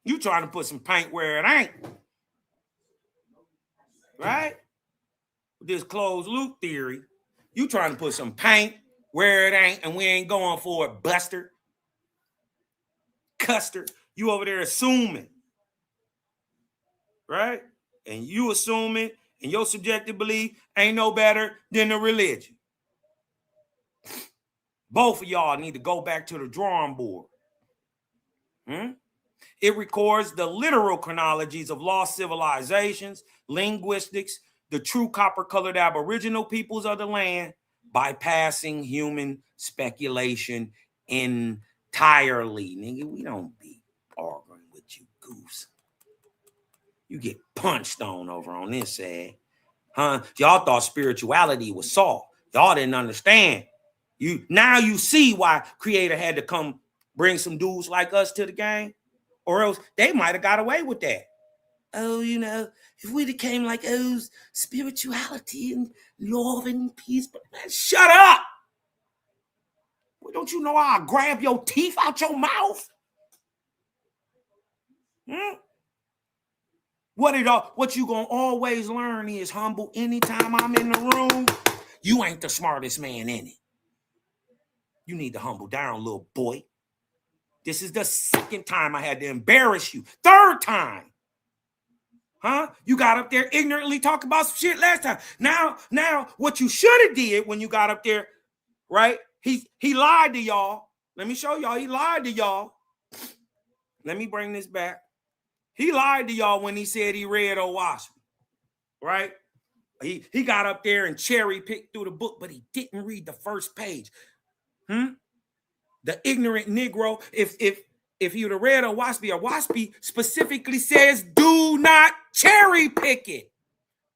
You trying to put some paint where it ain't. Right? With this closed loop theory, you trying to put some paint where it ain't, and we ain't going for it, Buster. Custer, you over there assuming. Right? And you assuming, and your subjective belief ain't no better than the religion. Both of y'all need to go back to the drawing board. It records the literal chronologies of lost civilizations, linguistics, the true copper-colored aboriginal peoples of the land, bypassing human speculation entirely. Nigga, we don't be arguing with you, goose. You get punched on over on this side. Huh? Y'all thought spirituality was soft. Y'all didn't understand. Now you see why Creator had to come bring some dudes like us to the game. Or else they might have got away with that. Oh, if we came like, spirituality and love and peace. But man, shut up. Well, don't you know I'll grab your teeth out your mouth? What you gonna always learn is, humble, anytime I'm in the room, you ain't the smartest man in it. You need to humble down, little boy. This is the second time I had to embarrass you. Third time. Huh? You got up there ignorantly talking about some shit last time. Now, what you should have did when you got up there, right? He lied to y'all. Let me show y'all. He lied to y'all. Let me bring this back. He lied to y'all when he said he read Owaski, right? He got up there and cherry picked through the book, but he didn't read the first page. The ignorant Negro, if you'd have read Owaski specifically says, do not cherry pick it,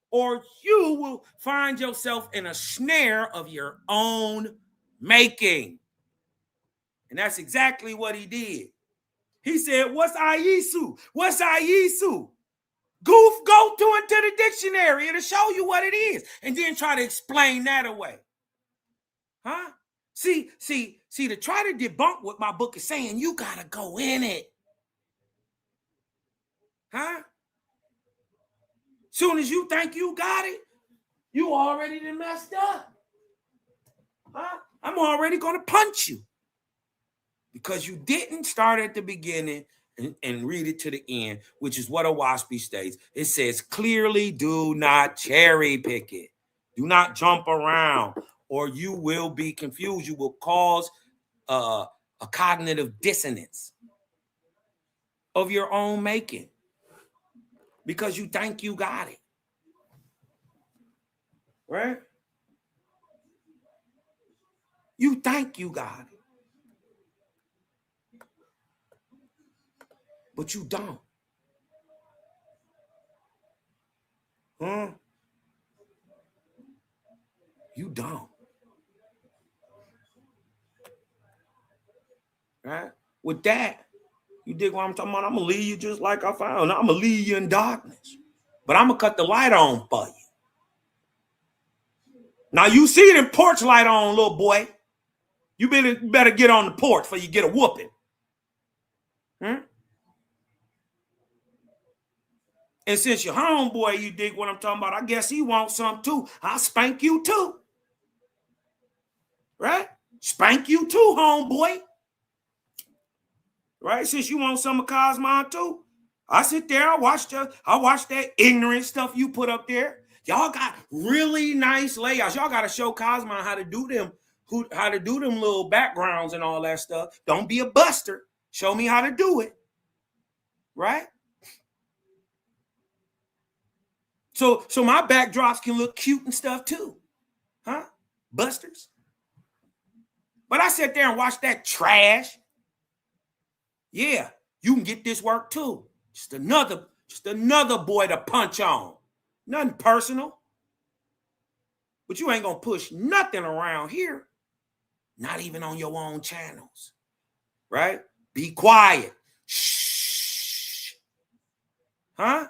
or you will find yourself in a snare of your own making. And that's exactly what he did. He said, what's Aisu? What's Aisu? Goof, go into the dictionary. It'll show you what it is. And then try to explain that away. Huh? See, to try to debunk what my book is saying, you got to go in it. Huh? Soon as you think you got it, you already done messed up. Huh? I'm already going to punch you. Because you didn't start at the beginning and read it to the end, which is what Owaski states. It says, clearly do not cherry pick it. Do not jump around, or you will be confused. You will cause a cognitive dissonance of your own making because you think you got it. Right? You think you got it. But you don't. You don't. Right? With that, you dig what I'm talking about? I'm going to leave you just like I found. I'm going to leave you in darkness. But I'm going to cut the light on for you. Now, you see the porch light on, little boy. You better get on the porch before you get a whooping. And since your homeboy, you dig what I'm talking about, I guess he wants some too. I'll spank you too. Right? Spank you too, homeboy. Right? Since you want some of Cosmon too. I sit there, I watch that ignorant stuff you put up there. Y'all got really nice layouts. Y'all got to show Cosmon how to do them how to do them little backgrounds and all that stuff. Don't be a buster. Show me how to do it. Right? So my backdrops can look cute and stuff too. Huh? Busters. But I sat there and watched that trash. Yeah, you can get this work too. Just another boy to punch on. Nothing personal. But you ain't gonna push nothing around here. Not even on your own channels. Right? Be quiet. Shh. Huh?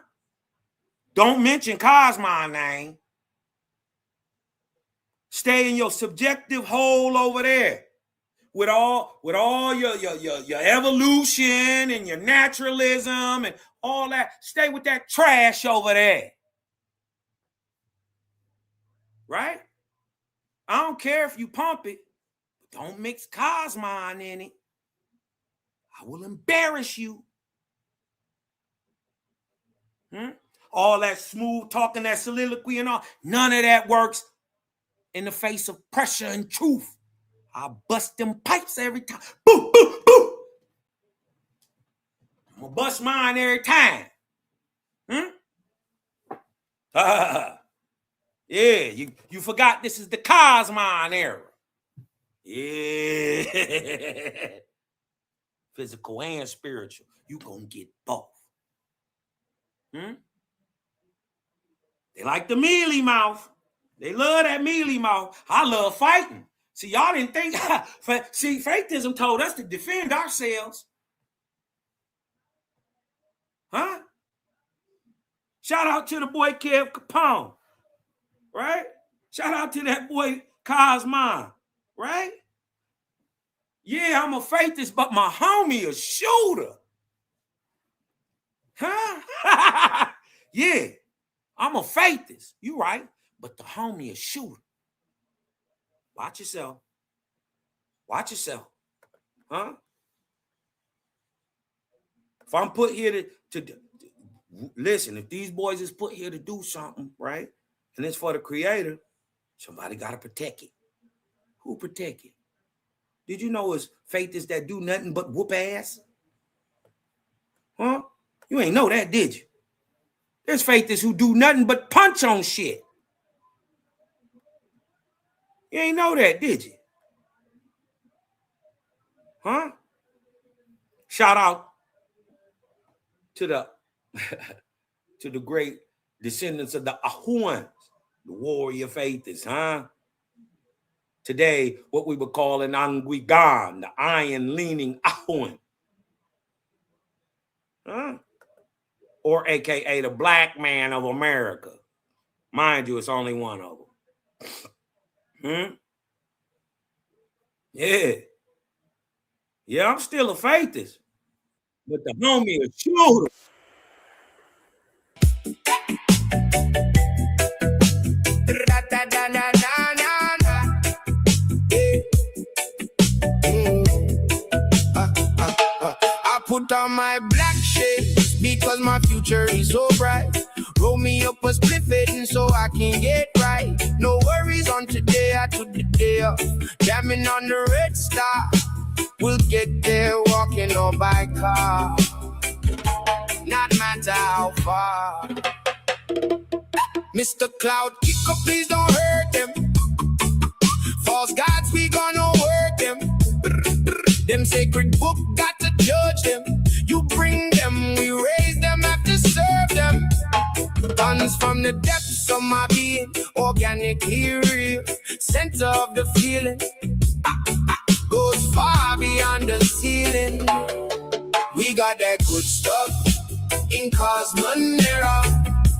Don't mention Cosmon's name. Stay in your subjective hole over there. With all your evolution and your naturalism and all that. Stay with that trash over there. Right? I don't care if you pump it, but don't mix Cosmon in it. I will embarrass you. All that smooth talking, that soliloquy and all, none of that works in the face of pressure and truth. I bust them pipes every time. Boo, boo, boo. I'm gonna bust mine every time. Yeah, you forgot this is the Cosmon era. Yeah. Physical and spiritual. You gonna get both. They like the mealy mouth. They love that mealy mouth. I love fighting. See, y'all didn't think. See, Faithism told us to defend ourselves. Huh? Shout out to the boy Kev Capone. Right? Shout out to that boy Cosmon. Right? Yeah, I'm a faithist, but my homie a shooter. Huh? Yeah, I'm a faithist. You right, but the homie a shooter. Watch yourself. Watch yourself. Huh? If I'm put here to listen, if these boys is put here to do something, right? And it's for the creator, somebody got to protect it. Who protect it? Did you know it's faithists that do nothing but whoop ass? Huh? You ain't know that, did you? There's faithists who do nothing but punch on shit. You ain't know that, did you? Huh? Shout out to the great descendants of the Ahuans, the warrior faithists, huh? Today, what we would call an Anguigan, the iron-leaning Ahuan. Huh? Or AKA the black man of America. Mind you, it's only one of them. Yeah. Yeah, I'm still a faithist. But the homie is shooter. I put on my black shades because my future is so bright. Roll me up a spliff and so I can get right. No worries on today, I took the day off. Jamming on the red star. We'll get there walking or by car. Not matter how far. Mr. Cloud Kicker, please don't hurt them. False gods, we gonna work them. Them sacred book got to judge them. You bring them, we raise them, have to serve them. Guns from the depths of my being, organically real. Center of the feeling goes far beyond the ceiling. We got that good stuff in Cosmonera.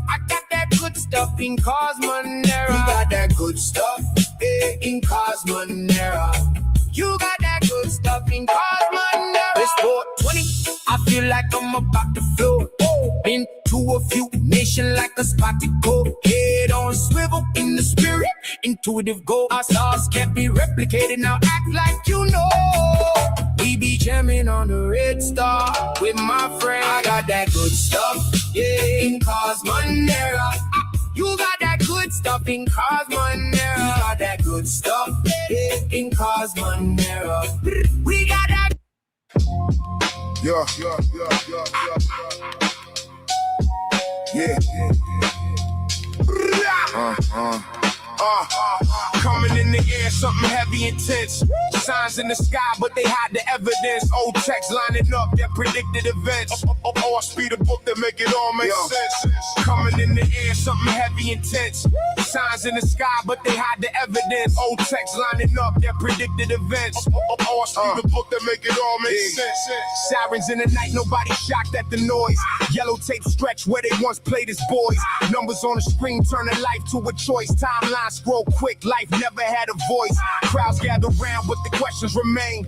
I got that good stuff in Cosmonera. We got that good stuff in Cosmonera. You got that good stuff in Cosmonera. It's 420, I feel like I'm about to float. Been to a few nations like a spotted coat. Head on swivel in the spirit, intuitive goal. Our stars can't be replicated, now act like you know. We be jamming on the red star with my friend. I got that good stuff, yeah, in Cosmonera. You got that good good stuff in Cosmonera. That good stuff is in Cosmonera. We got that. Yeah. Coming in the air, something heavy, intense. Signs in the sky, but they hide the evidence. Old texts lining up that predicted events. Or speed a book that make it all make sense. Coming in the air, something heavy, intense. Signs in the sky, but they hide the evidence. Old texts lining up that predicted events. Or speed a book that make it all make sense. Sirens in the night, nobody shocked at the noise. Yellow tape stretch where they once played as boys. Numbers on the screen turning life to a choice. Timeline scroll quick, life never had a voice. Crowds gather round, but the questions remain.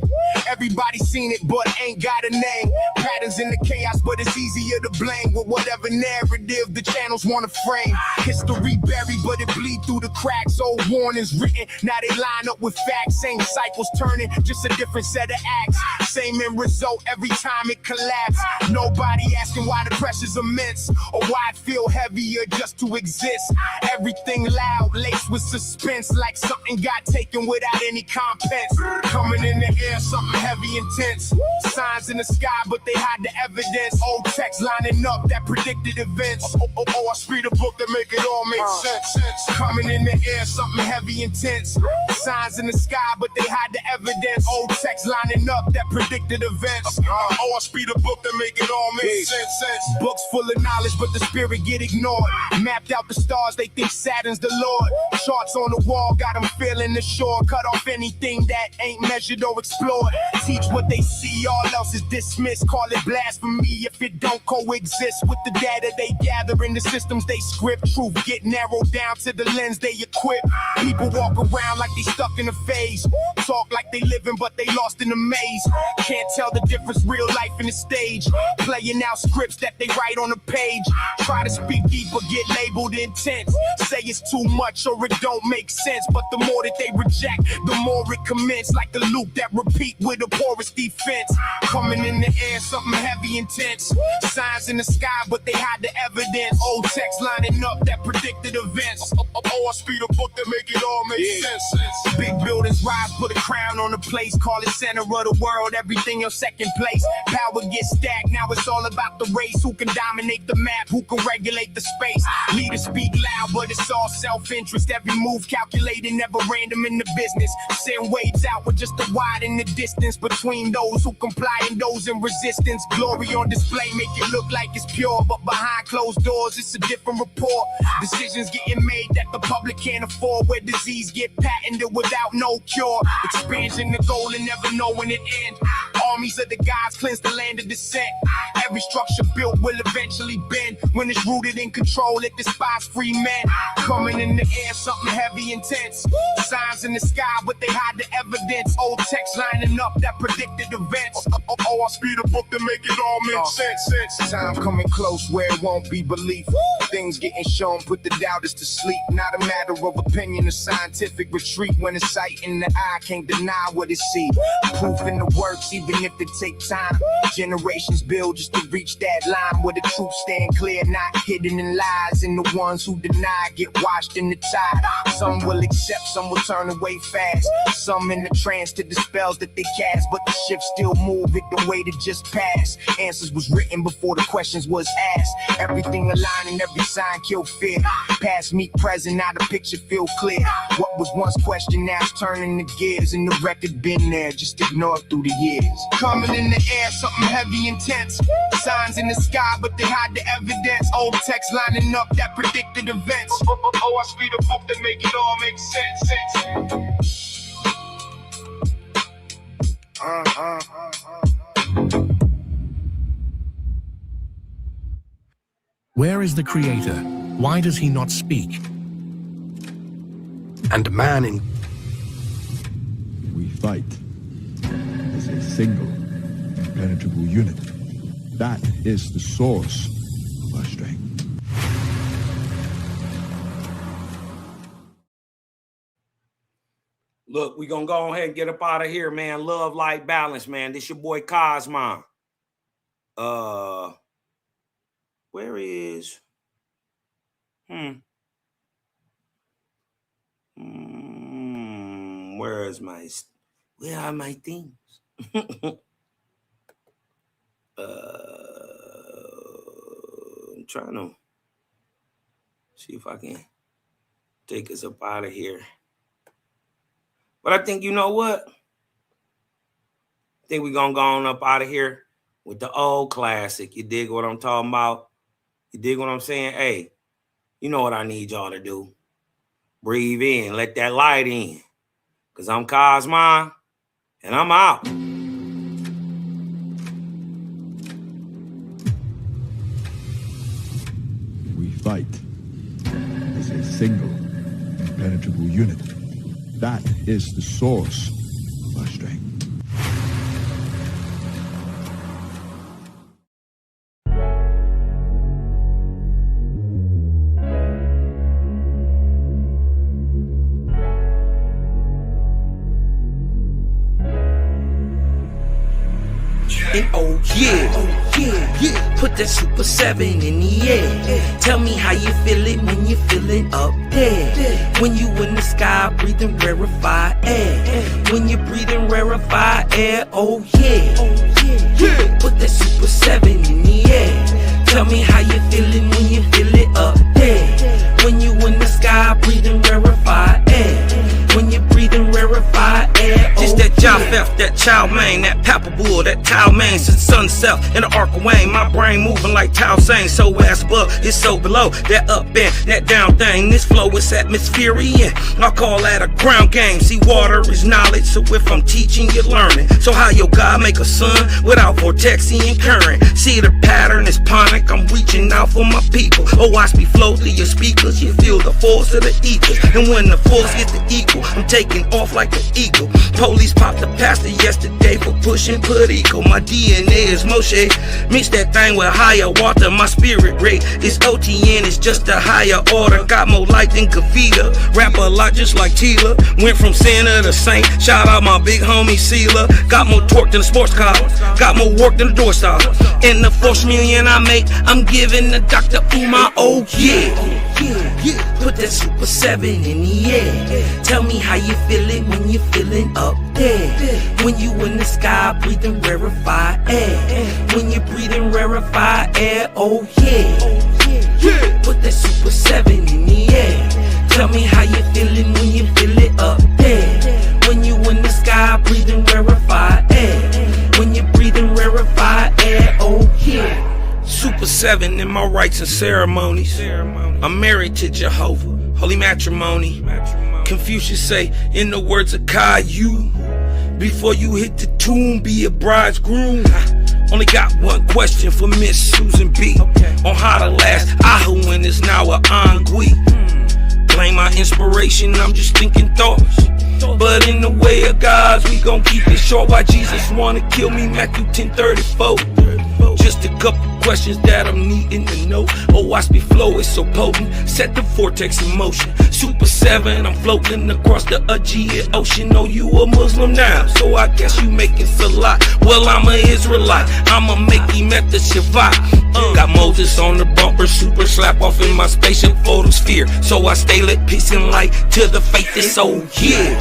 Everybody seen it, but ain't got a name. Patterns in the chaos, but it's easier to blame with whatever narrative the channels want to frame. History buried, but it bleed through the cracks. Old warnings written, now they line up with facts. Same cycles turning, just a different set of acts. Same end result every time it collapses. Nobody asking why the pressure's immense, or why it feel heavier just to exist. Everything loud, laced with suspense, like something got taken without any compense. Coming in the air, something heavy, intense. Signs in the sky, but they hide the evidence. Old text lining up that predicted events. Or I speed a book that make it all make sense. Coming in the air, something heavy, intense. Signs in the sky, but they hide the evidence. Old text lining up that predicted events. Or I speed a book that make it all make sense. Books full of knowledge, but the spirit get ignored. Mapped out the stars, they think Saturn's the Lord. Charts on the wall, got them feeling the shore. Cut off anything that ain't measured or explored. Teach what they see, all else is dismissed. Call it blasphemy if it don't coexist with the data they gather in the systems they script. Truth get narrowed down to the lens they equip. People walk around like they stuck in a phase. Talk like they living, but they lost in a maze. Can't tell the difference, real life in the stage. Playing out scripts that they write on a page. Try to speak deeper, get labeled intense. Say it's too much or it don't make sense. But the more that they reject, the more it commence. Like the loop that repeat with a porous defense. Coming in the air, something heavy, intense. Signs in the sky, but they hide the evidence. Old text lining up that predicted events. Or I speed a book that make it all make sense. Big buildings rise, put a crown on the place. Call it center of the world, everything in second place. Power gets stacked, now it's all about the race. Who can dominate the map, who can regulate the space. Leaders speak loud, but it's all self-interest. Every move calculated, never random in the business. Send waves out with just a widen the distance between those who comply and those in resistance. Glory on display, make it look like it's pure, but behind closed doors, it's a different report. Decisions getting made that the public can't afford, where disease get patented without no cure. Expansion the goal and never knowing it end. Armies of the gods cleanse the land of descent. Every structure built will eventually bend. When it's rooted in control, it despises free men. Coming in the air, something heavy, intense. Signs in the sky, but they hide the evidence. Old text lining up that predicted events. Oh, I speed a book to make it all make sense. Time coming close where it won't be belief. Things getting shown, put the doubters to sleep. Not a matter of opinion, a scientific retreat. When it's sight in the eye, can't deny what it see. Proof in the works, even if it take time. Generations build just to reach that line where the truth stand clear, not hidden in lies. And the ones who deny get washed in the tide. Some will accept, some will turn away fast. Some in the trance to the spells that they cast, but the ship still move it the way that just passed. Answers was written before the questions was asked. Everything aligned and every sign killed fear. Past meet present, now the picture feel clear. What was once questioned now is turning the gears, and the record been there, just ignored through the years. Coming in the air, something heavy, intense. Signs in the sky, but they hide the evidence. Old text lining up that predicted events. Oh, I speed a book that make it all make sense. Where is the Creator? Why does he not speak? And man in... We fight as a single, impenetrable unit. That is the source of our strength. Look, we're going to go ahead and get up out of here, man. Love, light, balance, man. This your boy Cosmon. Where is... Where are my things? I'm trying to see if I can take us up out of here. But I think, you know what? I think we're going to go on up out of here with the old classic. You dig what I'm talking about? You dig what I'm saying? Hey, you know what I need y'all to do. Breathe in. Let that light in. Because I'm Cosmon, and I'm out. We fight as a single, impenetrable unit. That is the source of our strength. And oh yeah, put that Super 7 in the air. Tell me how you feel it when you're feeling up there. When you in the sky breathing rarefied air. When you're breathing rarefied air, oh yeah. Put that Super 7 in the air. Tell me how you feeling when you feel it up there. When you in the sky breathing rarefied air. When you're breathing rarefied air, oh just that Jehovih, that Chow Mein, that Papabul, that Tao Mein, since sunset in the arc of Wayne, my brain moving like Tao Sang, so ass above, it's so below, that up and that down thing, this flow is atmospherian, I call that a ground game, see water is knowledge, so if I'm teaching, you're learning, so how your God make a sun without vortexian current, see the pattern is ponic, I'm reaching out for my people, oh watch me flow through your speakers, you feel the force of the ether, and when the force gets the equal, I'm taking off like an eagle. Police popped the pastor yesterday for pushing put equal. My DNA is Moshe. Mix that thing with higher water. My spirit rate is OTN. It's just a higher order. Got more light than Kavita. Rap a lot just like Tila. Went from sinner to saint. Shout out my big homie Sela. Got more torque than a sports car. Got more work than a door stop. And the 4 million I make, I'm giving the Dr. Umar. Oh yeah. Put that Super 7 in the air. Tell me how you feeling when you're feeling up there. When you in the sky breathing rarefied air. When you're breathing rarefied air, oh yeah. Put that Super 7 in the air. Tell me how you feeling when you feel it up there. When you in the sky breathing rarefied air. When you're breathing rarefied air, oh yeah. Super 7 in my rites and ceremonies. I'm married to Jehovah, holy matrimony. Confucius say, in the words of Caillou, before you hit the tomb, be a bridegroom. Only got one question for Miss Susan B. On how to last Ahuin is now a ennui. Blame my inspiration, I'm just thinking thoughts. But in the way of God's, we gon' keep it short. Why Jesus wanna kill me, Matthew 10:34. Just a couple questions that I'm needing to know. Oh, watch me flow, it's so potent. Set the vortex in motion. Super 7, I'm floating across the Aegean Ocean. Oh, you a Muslim now, so I guess you making salat. Well, I'm a Israelite, I'ma make him at the Shabbat. Got Moses on the bumper, super slap off in my spaceship photosphere. So I stay lit, peace and light to the faith is so yeah.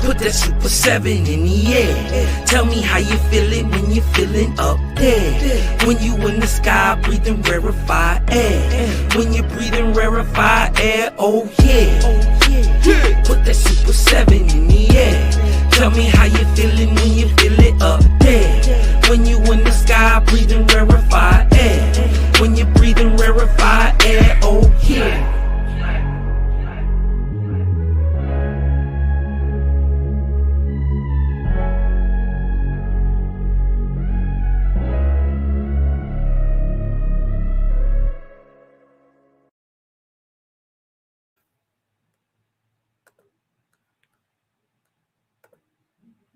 Put that Super 7 in the air. Tell me how you feeling when you're feeling up there. When you in the sky breathing rarefied air. When you're breathing rarefied air, oh yeah. Put that Super 7 in the air. Tell me how you feeling when you feel it up